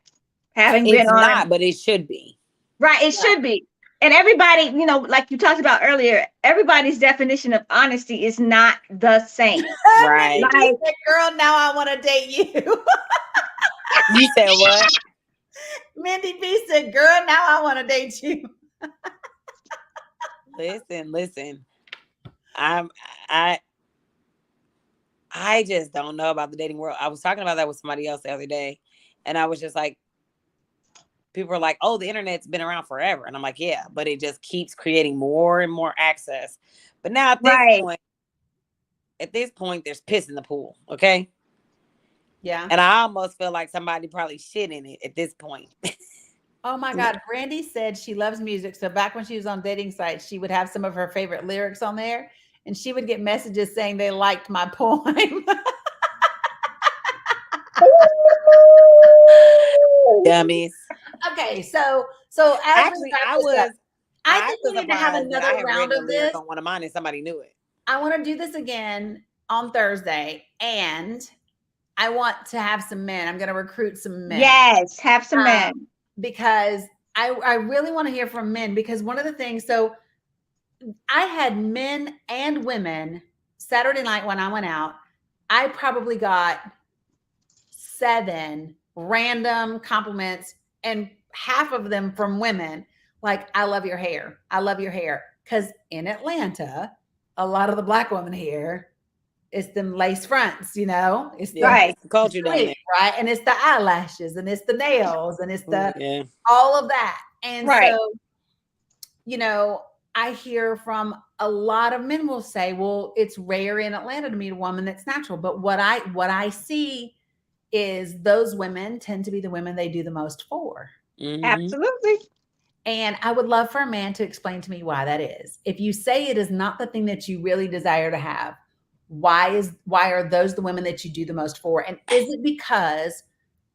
Having been It's on, not, but it should be. Right, it should be. And everybody, like you talked about earlier, everybody's definition of honesty is not the same. Right. Like, said, girl, now I want to date you. You said what? Mindy B said, girl, now I want to date you. Listen. I just don't know about the dating world. I was talking about that with somebody else the other day, and I was just like, people are like, oh, the internet's been around forever. And I'm like, yeah, but it just keeps creating more and more access. But now at this point, there's piss in the pool. Okay. Yeah. And I almost feel like somebody probably shit in it at this point. Oh my God. Brandy said she loves music. So back when she was on dating sites, she would have some of her favorite lyrics on there and she would get messages saying they liked my poem. Dummies. Okay. So actually, I think we need to have another round of this. On one of mine and somebody knew it. I want to do this again on Thursday and I want to have some men. I'm going to recruit some men. Yes, have some men. Because I really want to hear from men because one of the things, so I had men and women Saturday night when I went out, I probably got 7 random compliments and half of them from women. Like, I love your hair. I love your hair. Because in Atlanta, a lot of the Black women here, it's them lace fronts, it's the culture down there, right? And it's the eyelashes, and it's the nails, and it's the all of that. And so, I hear from a lot of men will say, "Well, it's rare in Atlanta to meet a woman that's natural." But what I see is those women tend to be the women they do the most for. Mm-hmm. Absolutely. And I would love for a man to explain to me why that is. If you say it is not the thing that you really desire to have, why are those the women that you do the most for? And is it because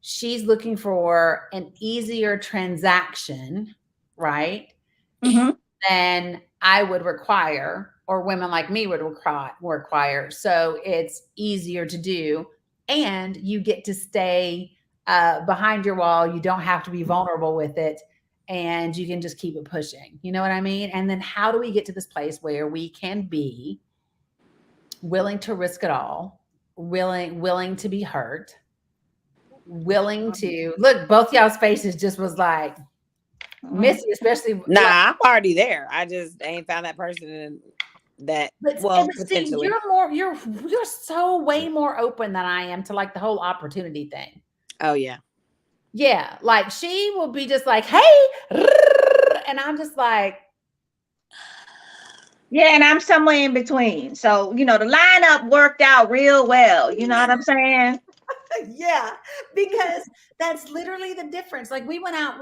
she's looking for an easier transaction, right? Mm-hmm. Than I would require, or women like me would require. So it's easier to do. And you get to stay behind your wall. You don't have to be vulnerable with it. And you can just keep it pushing. You know what I mean? And then how do we get to this place where we can be willing to risk it all, willing to be hurt, willing to look, both y'all's faces just was like Missy, especially. Nah, I'm already there. I just ain't found that person. that, But, well, but see, potentially. you're so way more open than I am to like the whole opportunity thing. Oh yeah. Yeah, like she will be just like, hey, and I'm just like, Yeah, and I'm somewhere in between. So, the lineup worked out real well. You know what I'm saying? yeah, because that's literally the difference. Like we went out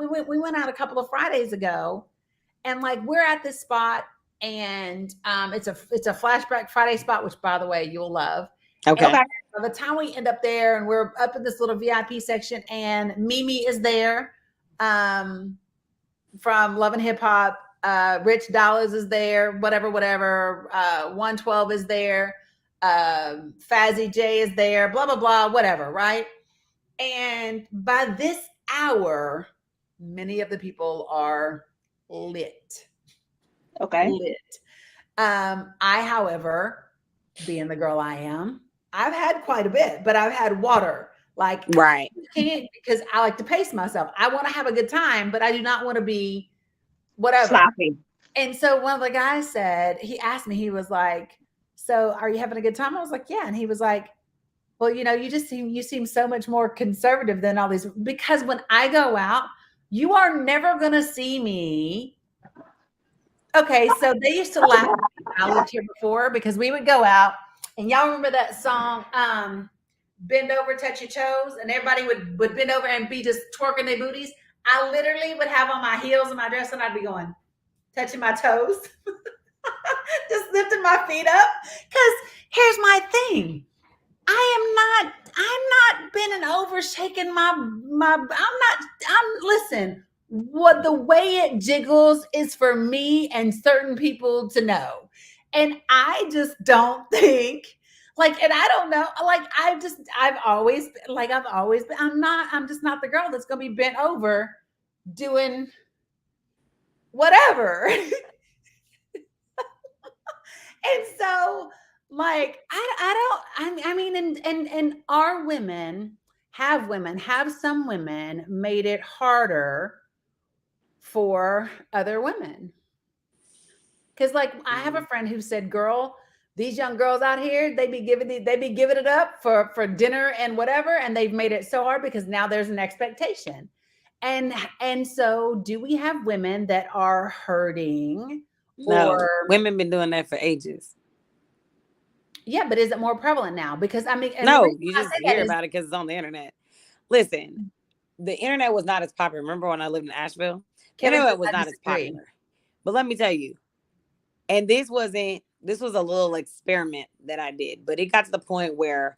a couple of Fridays ago, and like we're at this spot, and it's a flashback Friday spot, which by the way you'll love. Okay. Okay. By the time we end up there, and we're up in this little VIP section, and Mimi is there, from Love and Hip Hop. Rich Dollars is there. Whatever. 112 is there. Fazzy J is there. Blah blah blah. Whatever. Right. And by this hour, many of the people are lit. Okay. Lit. I, however, being the girl I am, I've had quite a bit, but I've had water. Like, Right. I can't, because I like to pace myself. I want to have a good time, but I do not want to be whatever. Sloppy. And so one of the guys said, he asked me, he was like, so are you having a good time? I was like, yeah. And he was like, well, you seem so much more conservative than all these, because when I go out, you are never going to see me. Okay. So they used to laugh at me when I lived here before, because we would go out, and y'all remember that song, Bend Over, Touch Your Toes, and everybody would bend over and be just twerking their booties. I literally would have on my heels and my dress, and I'd be going, touching my toes, just lifting my feet up. Because here's my thing. I'm not bending over, shaking listen, what the way it jiggles is for me and certain people to know. And I just don't think and I don't know, I'm just not the girl that's going to be bent over doing whatever. And so, and our women have some women made it harder for other women. Because I have a friend who said, girl, these young girls out here, they be giving it up for dinner and whatever, and they've made it so hard because now there's an expectation. And so do we have women that are hurting? No, women been doing that for ages. Yeah, but is it more prevalent now? Because no, you just hear about it because it's on the internet. Listen, the internet was not as popular. Remember when I lived in Asheville? Internet was not as popular. But let me tell you, and this was a little experiment that I did, but it got to the point where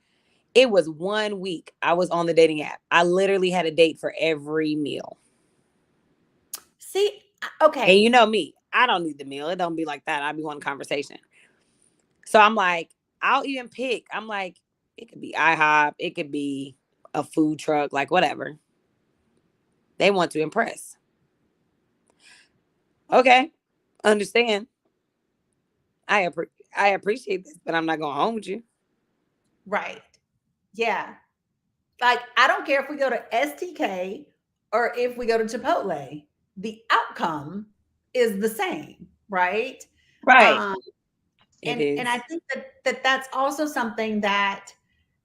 it was 1 week I was on the dating app. I literally had a date for every meal. See, okay. And you know me, I don't need the meal. It don't be like that. I be wanting conversation. So I'm like, I'll even pick. I'm like, it could be IHOP. It could be a food truck, like whatever. They want to impress. Okay, understand. I appreciate this, but I'm not going home with you. Right. Yeah. I don't care if we go to STK or if we go to Chipotle. The outcome is the same, right? Right. And I think that's also something that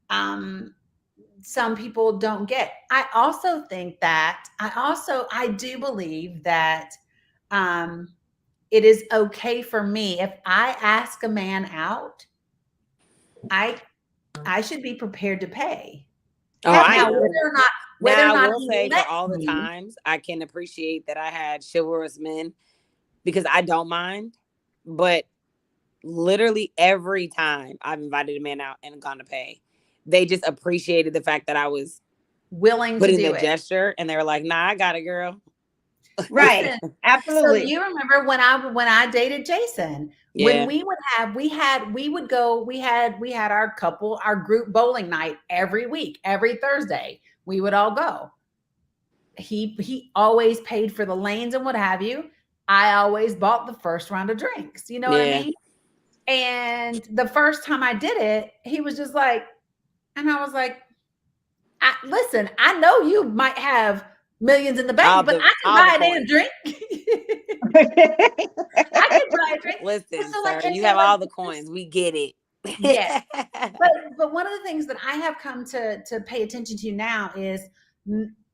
some people don't get. I also think that I do believe that it is okay for me if I ask a man out, I should be prepared to pay. Oh, now, whether or not I will say for all the times I can appreciate that I had chivalrous men, because I don't mind, but literally every time I've invited a man out and gone to pay, they just appreciated the fact that I was willing to do the gesture, and they were like, "Nah, I got it, girl." Right. Absolutely. So you remember when I dated Jason, when we had our group bowling night every week, every Thursday, we would all go. He always paid for the lanes and what have you. I always bought the first round of drinks. You know what I mean? And the first time I did it, he was just like, and I was like, listen, I know you might have millions in the bank, but I can buy a damn drink. I could buy a drink. Listen, So, sir, and you so, have like, all the coins. We get it. yes. But one of the things that I have come to pay attention to now is,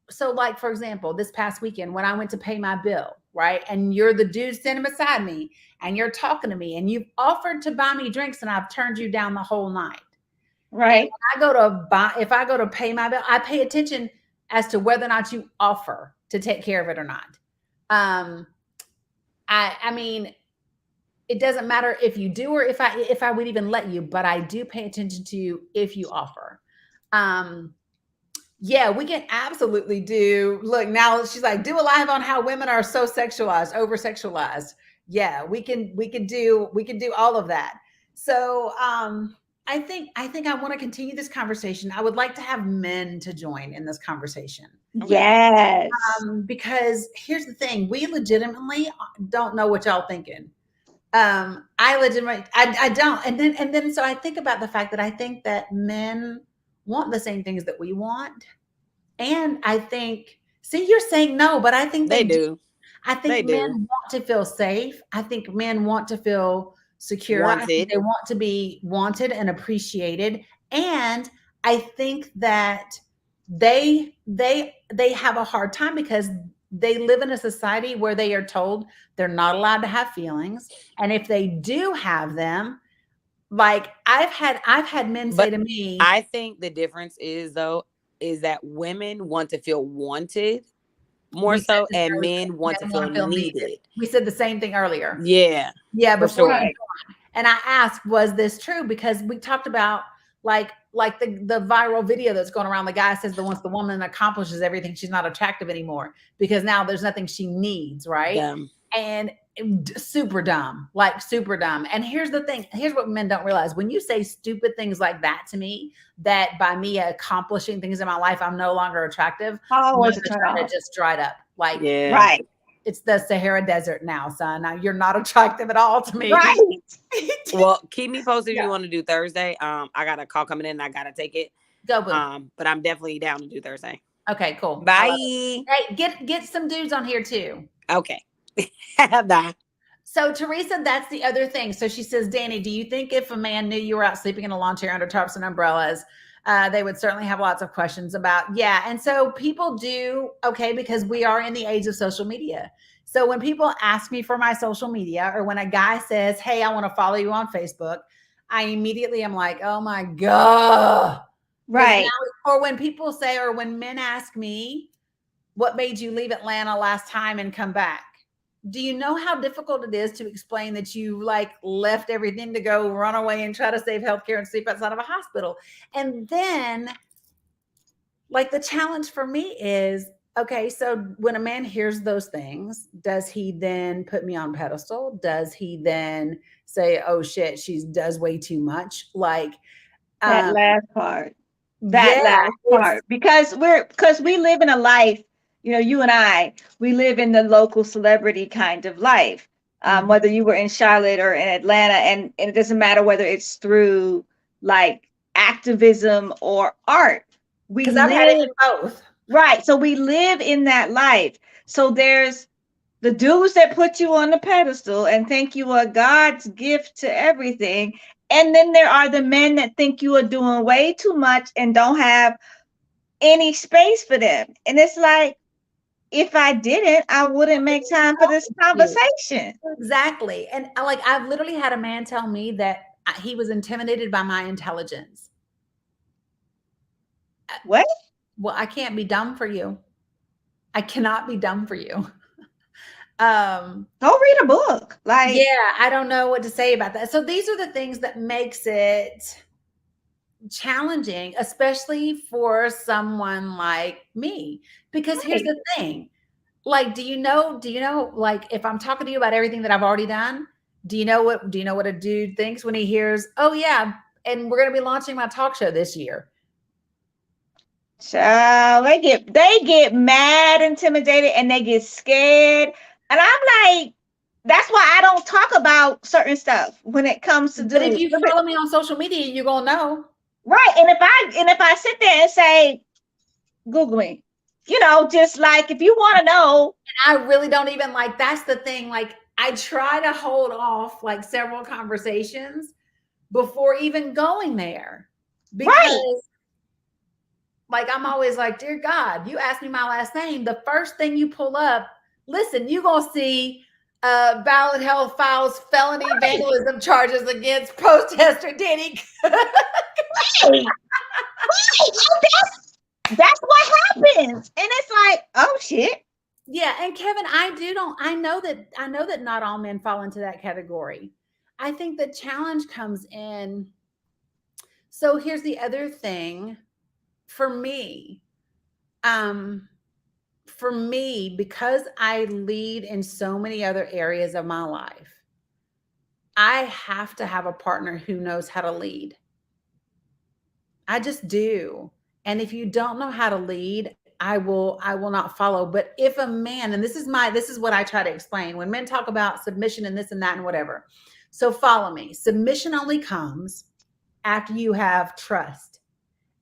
so like, for example, this past weekend when I went to pay my bill, right? And you're the dude standing beside me and you're talking to me and you've offered to buy me drinks and I've turned you down the whole night. Right. If I go to pay my bill, I pay attention as to whether or not you offer to take care of it or not. I mean, it doesn't matter if you do or if I would even let you, but I do pay attention to you if you offer. Yeah, we can absolutely do. Look, now she's like, do a live on how women are so sexualized, over sexualized. Yeah, we can do all of that. So I think I want to continue this conversation. I would like to have men to join in this conversation. Yes. Because here's the thing, we legitimately don't know what y'all thinking. I don't. And then so I think about the fact that I think that men want the same things that we want. And I think, see, you're saying no, but I think they do. I think men want to feel safe. I think men want to feel secure. I think they want to be wanted and appreciated. And I think that they have a hard time because they live in a society where they are told they're not allowed to have feelings. And if they do have them, like I've had men say to me, I think the difference is that women want to feel wanted more so, and men want to feel needed. We said the same thing earlier. Yeah. Before sure. And I asked, was this true? Because we talked about like the viral video that's going around. The guy says that once the woman accomplishes everything, she's not attractive anymore because now there's nothing she needs, right? Dumb. And super dumb, like super dumb. And here's the thing. Here's what men don't realize. When you say stupid things like that to me, that by me accomplishing things in my life, I'm no longer attractive. Always just dried up. Like, yeah. Right. It's the Sahara Desert now, son. Now you're not attractive at all to me. Right. Well, keep me posted if you want to do Thursday. I got a call coming in and I gotta take it. Go, boo. But I'm definitely down to do Thursday. Okay, cool. Bye. Hey, get some dudes on here too. Okay. Bye. So Teresa, that's the other thing. So she says, Danny, do you think if a man knew you were out sleeping in a lawn chair under tarps and umbrellas, they would certainly have lots of questions about, yeah. And so people do, okay, because we are in the age of social media. So when people ask me for my social media, or when a guy says, hey, I want to follow you on Facebook, I immediately am like, oh my God. Right. Now, or when people say, or when men ask me, what made you leave Atlanta last time and come back? Do you know how difficult it is to explain that you like left everything to go run away and try to save healthcare and sleep outside of a hospital? And then like the challenge for me is, okay, so when a man hears those things, does he then put me on pedestal? Does he then say, oh shit, she does way too much? Like that last part, last part, because we live in a life, you know, you and I, we live in the local celebrity kind of life, whether you were in Charlotte or in Atlanta, and it doesn't matter whether it's through like activism or art. Because I've had it in both. Right. So we live in that life. So there's the dudes that put you on the pedestal and think you are God's gift to everything. And then there are the men that think you are doing way too much and don't have any space for them. And it's like, if I didn't, I wouldn't make time for this conversation. Exactly. And like, I've literally had a man tell me that he was intimidated by my intelligence. What? Well, I can't be dumb for you. I cannot be dumb for you. Go read a book. Like, yeah, I don't know what to say about that. So these are the things that makes it challenging, especially for someone like me, because here's the thing. Like, do you know, like if I'm talking to you about everything that I've already done, do you know what a dude thinks when he hears, oh yeah, and we're going to be launching my talk show this year? Child, they get mad, intimidated, and they get scared. And I'm like, that's why I don't talk about certain stuff when it comes to But if you follow me on social media, you're gonna know. Right. And if I sit there and say, Google me, just like if you want to know. I really don't even like, that's the thing. Like, I try to hold off like several conversations before even going there, because Right. like, I'm always like, dear God, you asked me my last name. The first thing you pull up, listen, you're going to see valid health files, felony vandalism charges against protester Danny. Right. That's what happens. And it's like, oh shit. Yeah. And Kevin, I know that not all men fall into that category. I think the challenge comes in. So here's the other thing for me. Um, for me, because I lead in so many other areas of my life, I have to have a partner who knows how to lead. I just do. And if you don't know how to lead, I will not follow. But if a man, and this is what I try to explain when men talk about submission and this and that and whatever. So follow me. Submission only comes after you have trust.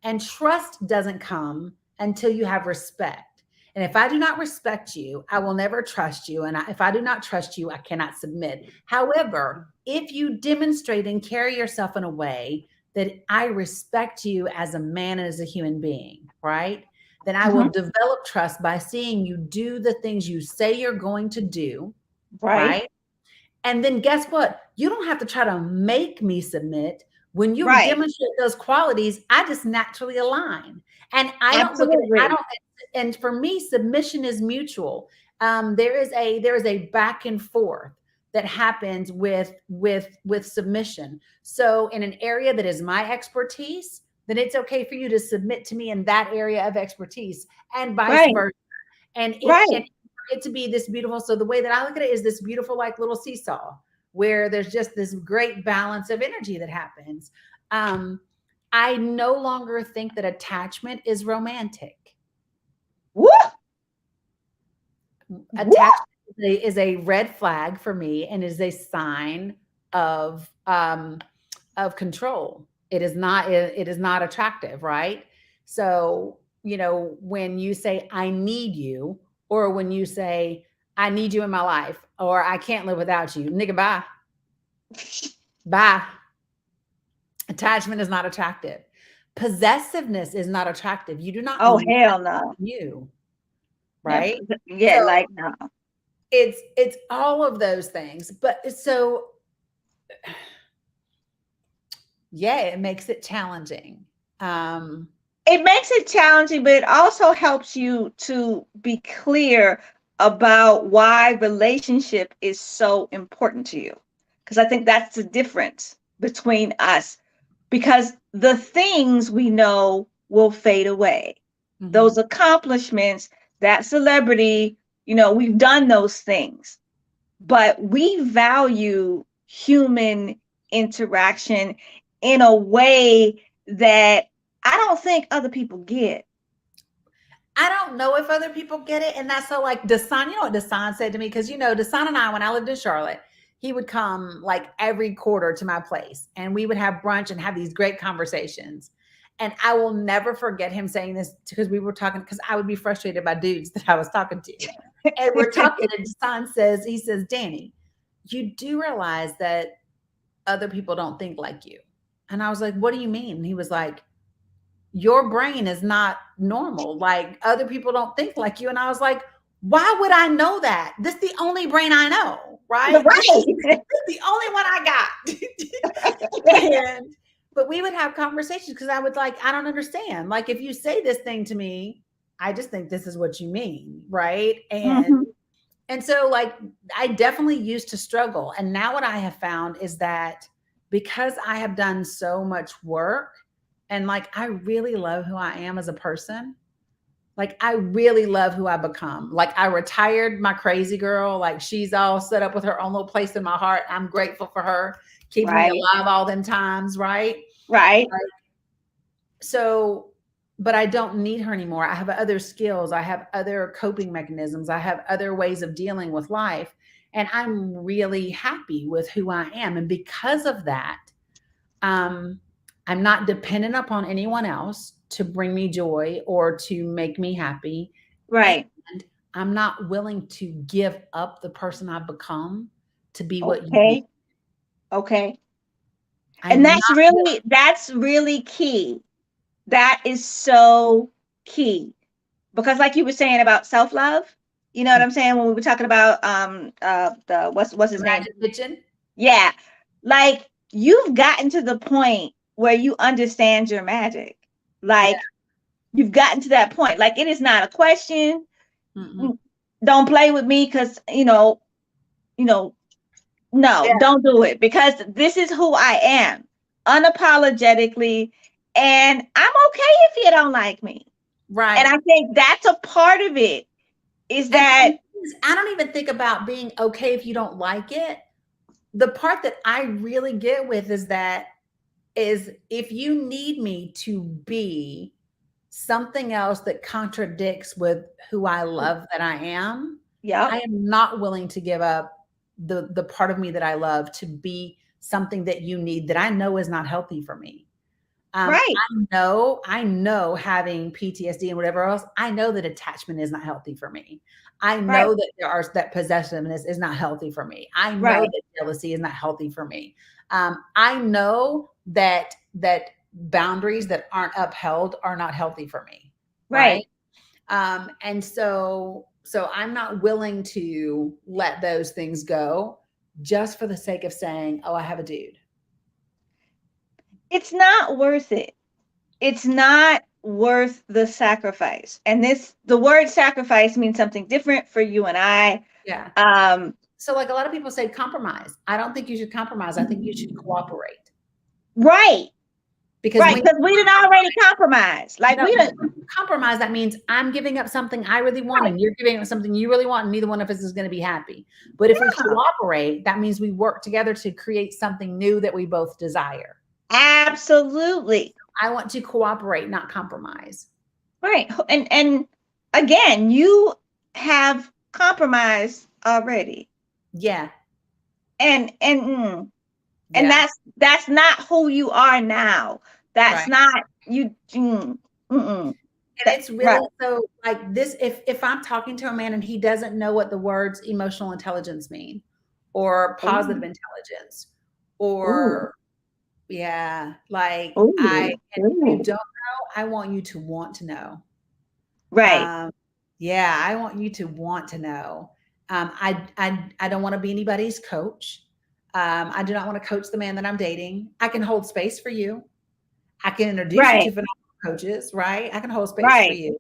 And trust doesn't come until you have respect. And if I do not respect you, I will never trust you. And if I do not trust you, I cannot submit. However, if you demonstrate and carry yourself in a way that I respect you as a man and as a human being, right? Then I will develop trust by seeing you do the things you say you're going to do, right? And then guess what? You don't have to try to make me submit. When you Right. demonstrate those qualities, I just naturally align. And I don't look at it, Absolutely. and for me, submission is mutual. There is a back and forth that happens with submission. So in an area that is my expertise, then it's okay for you to submit to me in that area of expertise, and vice Right. versa. And Right. it to be this beautiful. So the way that I look at it is this beautiful, like little seesaw, where there's just this great balance of energy that happens. I no longer think that attachment is romantic. Woo! Attachment is a red flag for me, and is a sign of control. It is not attractive, right? So, when you say I need you, or when you say I need you in my life, or I can't live without you, nigga, bye. Bye. Attachment is not attractive. Possessiveness is not attractive. You do not Oh, own hell no. you, Yeah, right? yeah, So like no. it's all of those things. But so yeah, it makes it challenging. It makes it challenging, but it also helps you to be clear about why relationship is so important to you. Because I think that's the difference between us. Because the things we know will fade away. Those accomplishments, that celebrity, we've done those things. But we value human interaction in a way that I don't think other people get. I don't know if other people get it. And that's so, like, Desan, you know what Desan said to me? Because, Desan and I, when I lived in Charlotte, he would come like every quarter to my place, and we would have brunch and have these great conversations. And I will never forget him saying this, because we were talking, because I would be frustrated by dudes that I was talking to. And we're talking, and Desan says, Danny, you do realize that other people don't think like you. And I was like, what do you mean? And he was like, your brain is not normal. Like, other people don't think like you. And I was like, why would I know that? This is the only brain I know, right? Right. This is the only one I got. But we would have conversations, because I would like, I don't understand. Like, if you say this thing to me, I just think this is what you mean, right? And so, like, I definitely used to struggle. And now what I have found is that, because I have done so much work, and like, I really love who I am as a person. Like, I really love who I become. Like, I retired my crazy girl. Like, she's all set up with her own little place in my heart. I'm grateful for her keeping me alive all them times. Right. Right. So, but I don't need her anymore. I have other skills. I have other coping mechanisms. I have other ways of dealing with life. And I'm really happy with who I am. And because of that, I'm not dependent upon anyone else to bring me joy or to make me happy. Right. And I'm not willing to give up the person I've become to be what you need. Okay. Okay. And I'm not willing. that's really key. That is so key. Because like you were saying about self-love, you know what I'm saying? When we were talking about the what's The his name? Magic Kitchen. Yeah. Like you've gotten to the point where you understand your magic. Yeah. Like you've gotten to that point. Like it is not a question. Mm-mm. Don't play with me because no, Yeah. don't do it because this is who I am unapologetically. And I'm okay if you don't like me. Right. And I think that's a part of it is that And I don't even think about being okay if you don't like it. The part that I really get with is if you need me to be something else that contradicts with who I love that I am yep, not willing to give up the part of me that I love to be something that you need that I know is not healthy for me. right, I know having PTSD and whatever else, I know that attachment is not healthy for me. I right, know that possessiveness is not healthy for me. I know right, that jealousy is not healthy for me. I know that boundaries that aren't upheld are not healthy for me. right. Right. And so I'm not willing to let those things go just for the sake of saying, oh, I have a dude. It's not worth it. It's not worth the sacrifice. And the word sacrifice means something different for you and I. Yeah. Um, So like a lot of people say compromise. I don't think you should compromise. I think you should cooperate. right, Because right, when because we didn't already compromise. Like no, we when didn't. you compromise, that means I'm giving up something I really want Right, and you're giving up something you really want, and neither one of us is going to be happy. But if we yeah, cooperate, that means we work together to create something new that we both desire. absolutely. I want to cooperate, not compromise. Right. And again, you have compromised already. Yeah. And and Yeah. that's not who you are now. That's Right. not you. And it's Right. really so like this if I'm talking to a man and he doesn't know what the words emotional intelligence mean or positive Ooh, intelligence ooh, or yeah, like ooh, and if you ooh. don't know, I want you to want to know. Right. Um, yeah, I want you to want to know. I don't want to be anybody's coach. I do not want to coach the man that I'm dating. I can hold space for you. I can introduce you to Right. phenomenal coaches, right? I can hold space for Right. you.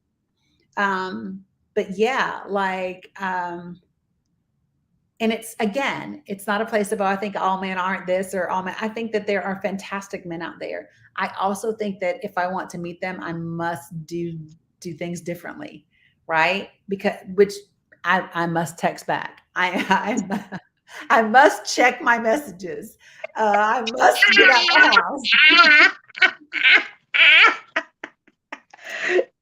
But yeah, and it's again, it's not a place of, oh, I think all men aren't this or all men. I think that there are fantastic men out there. I also think that if I want to meet them, I must do things differently, right? Because which I must text back. I must check my messages. I must get out the house.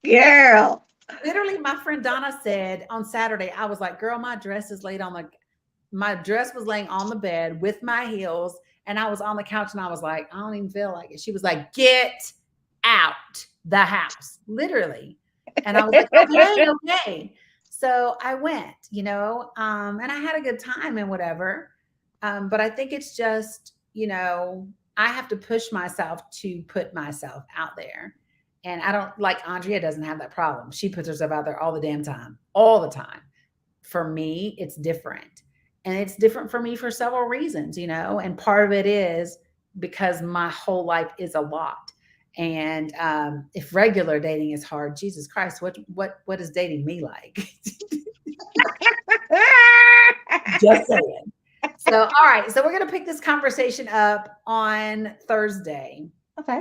Girl. Literally, my friend Donna said on Saturday, I was like, girl, my dress was laying on the bed with my heels, and I was on the couch and I was like, I don't even feel like it. She was like, get out the house, literally. And I was like, okay, okay. So I went, and I had a good time and whatever. But I think it's just, I have to push myself to put myself out there. And I don't like Andrea doesn't have that problem. She puts herself out there all the damn time, all the time. For me, it's different. And it's different for me for several reasons, and part of it is because my whole life is a lot. And if regular dating is hard, Jesus Christ, what is dating me like? Just saying. So, all right. So we're gonna pick this conversation up on Thursday. Okay.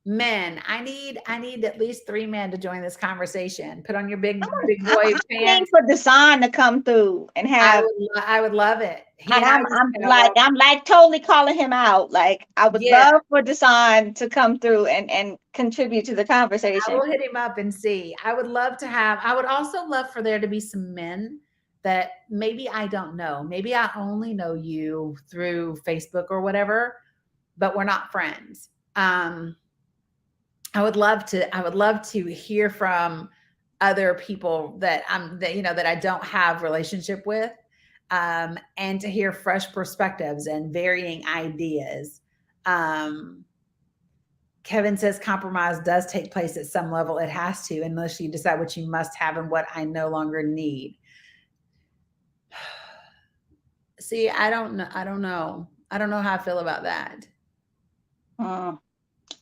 Men, I need at least 3 men to join this conversation. Put on your big boy I'm waiting pants. for Desan to come through and have. I would love it. He And and I I'm like totally calling him out. Like I would yeah. love for Desan to come through and contribute to the I conversation. will hit him up and see. I would also love for there to be some men that maybe I don't know. Maybe I only know you through Facebook or whatever, but we're not friends. I would love to hear from other people that that I don't have relationship with, and to hear fresh perspectives and varying ideas. Kevin says compromise does take place at some level. It has to, unless you decide what you must have and what I no longer need. See, I don't know. I don't know how I feel about that. I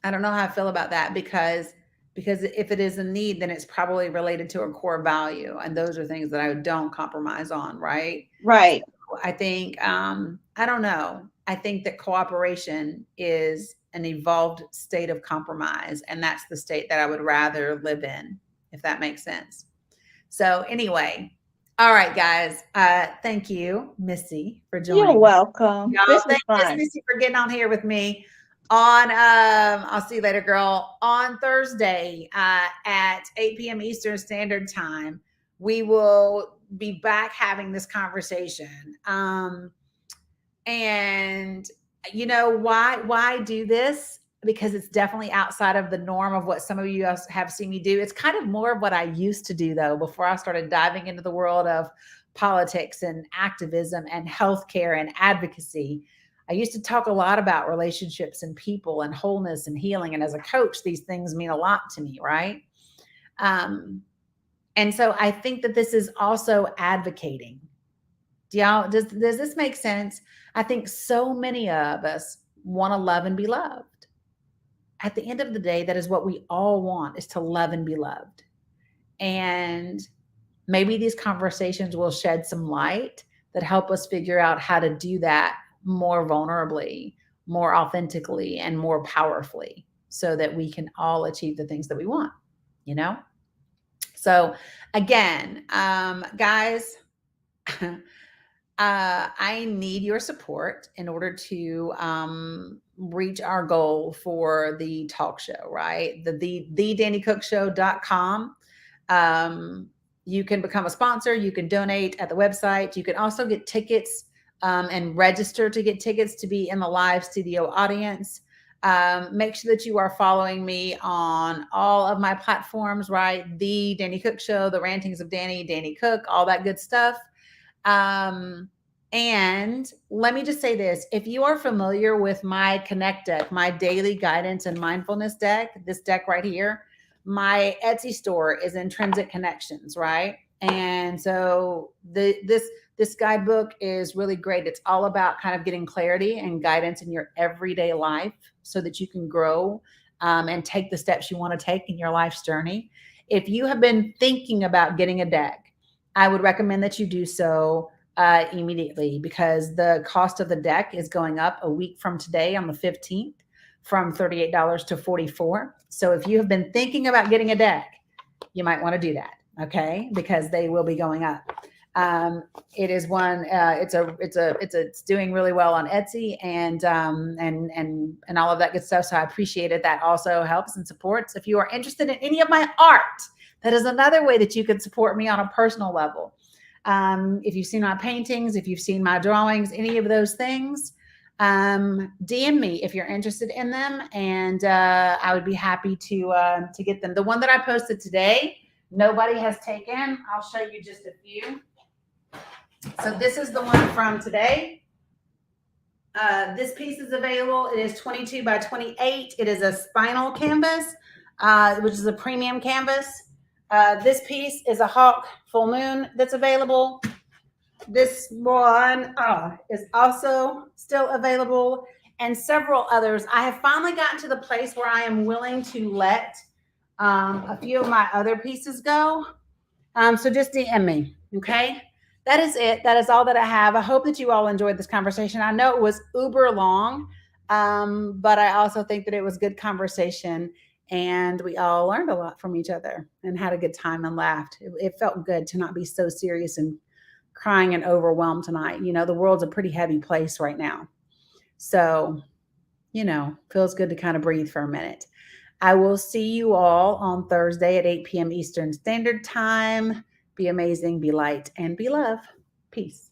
don't know how I feel about that because if it is a need, then it's probably related to a core value. And those are things that I don't compromise on. Right. Right. So I think, I don't know. I think that cooperation is an evolved state of compromise. And that's the state that I would rather live in, if that makes sense. So anyway, all right, guys. Thank you, Missy, for joining. You're welcome. Y'all, thank you, Missy, for getting on here with me on I'll see you later, girl. On Thursday at 8 p.m. Eastern Standard Time, we will be back having this conversation. And you know why do this? Because it's definitely outside of the norm of what some of you have seen me do. It's kind of more of what I used to do, though, before I started diving into the world of politics and activism and healthcare and advocacy. I used to talk a lot about relationships and people and wholeness and healing. And as a coach, these things mean a lot to me, right? And so I think that this is also advocating. Does this make sense? I think so many of us want to love and be loved. At the end of the day, that is what we all want, is to love and be loved. And maybe these conversations will shed some light that help us figure out how to do that more vulnerably, more authentically, and more powerfully, so that we can all achieve the things that we want, So again, guys, I need your support in order to reach our goal for the talk show, right? The DannyCookShow.com. You can become a sponsor. You can donate at the website. You can also get tickets and register to get tickets to be in the live studio audience. Make sure that you are following me on all of my platforms, right? The Danny Cook Show, the Rantings of Danny, Danny Cook, all that good stuff. And let me just say this. If you are familiar with my Connect deck, my daily guidance and mindfulness deck, this deck right here, my Etsy store is Intrinsic Connections, right? And so this guidebook is really great. It's all about kind of getting clarity and guidance in your everyday life so that you can grow and take the steps you want to take in your life's journey. If you have been thinking about getting a deck, I would recommend that you do so immediately, because the cost of the deck is going up a week from today on the 15th from $38 to $44. So if you have been thinking about getting a deck, you might want to do that. Okay. Because they will be going up. It is one, it's doing really well on Etsy and all of that good stuff. So I appreciate it. That also helps and supports. If you are interested in any of my art, that is another way that you can support me on a personal level. If you've seen my paintings, if you've seen my drawings, any of those things, DM me if you're interested in them, and I would be happy to get them. The one that I posted today, nobody has taken. I'll show you just a few. So this is the one from today. This piece is available. It is 22 by 28. It is a spinal canvas, which is a premium canvas. This piece is a hawk full moon that's available. This one is also still available, and several others. I have finally gotten to the place where I am willing to let a few of my other pieces go. So just DM me, okay? That is it. That is all that I have. I hope that you all enjoyed this conversation. I know it was uber long, but I also think that it was good conversation. And we all learned a lot from each other and had a good time and laughed. It felt good to not be so serious and crying and overwhelmed tonight. The world's a pretty heavy place right now. So, feels good to kind of breathe for a minute. I will see you all on Thursday at 8 p.m. Eastern Standard Time. Be amazing, be light, and be love. Peace.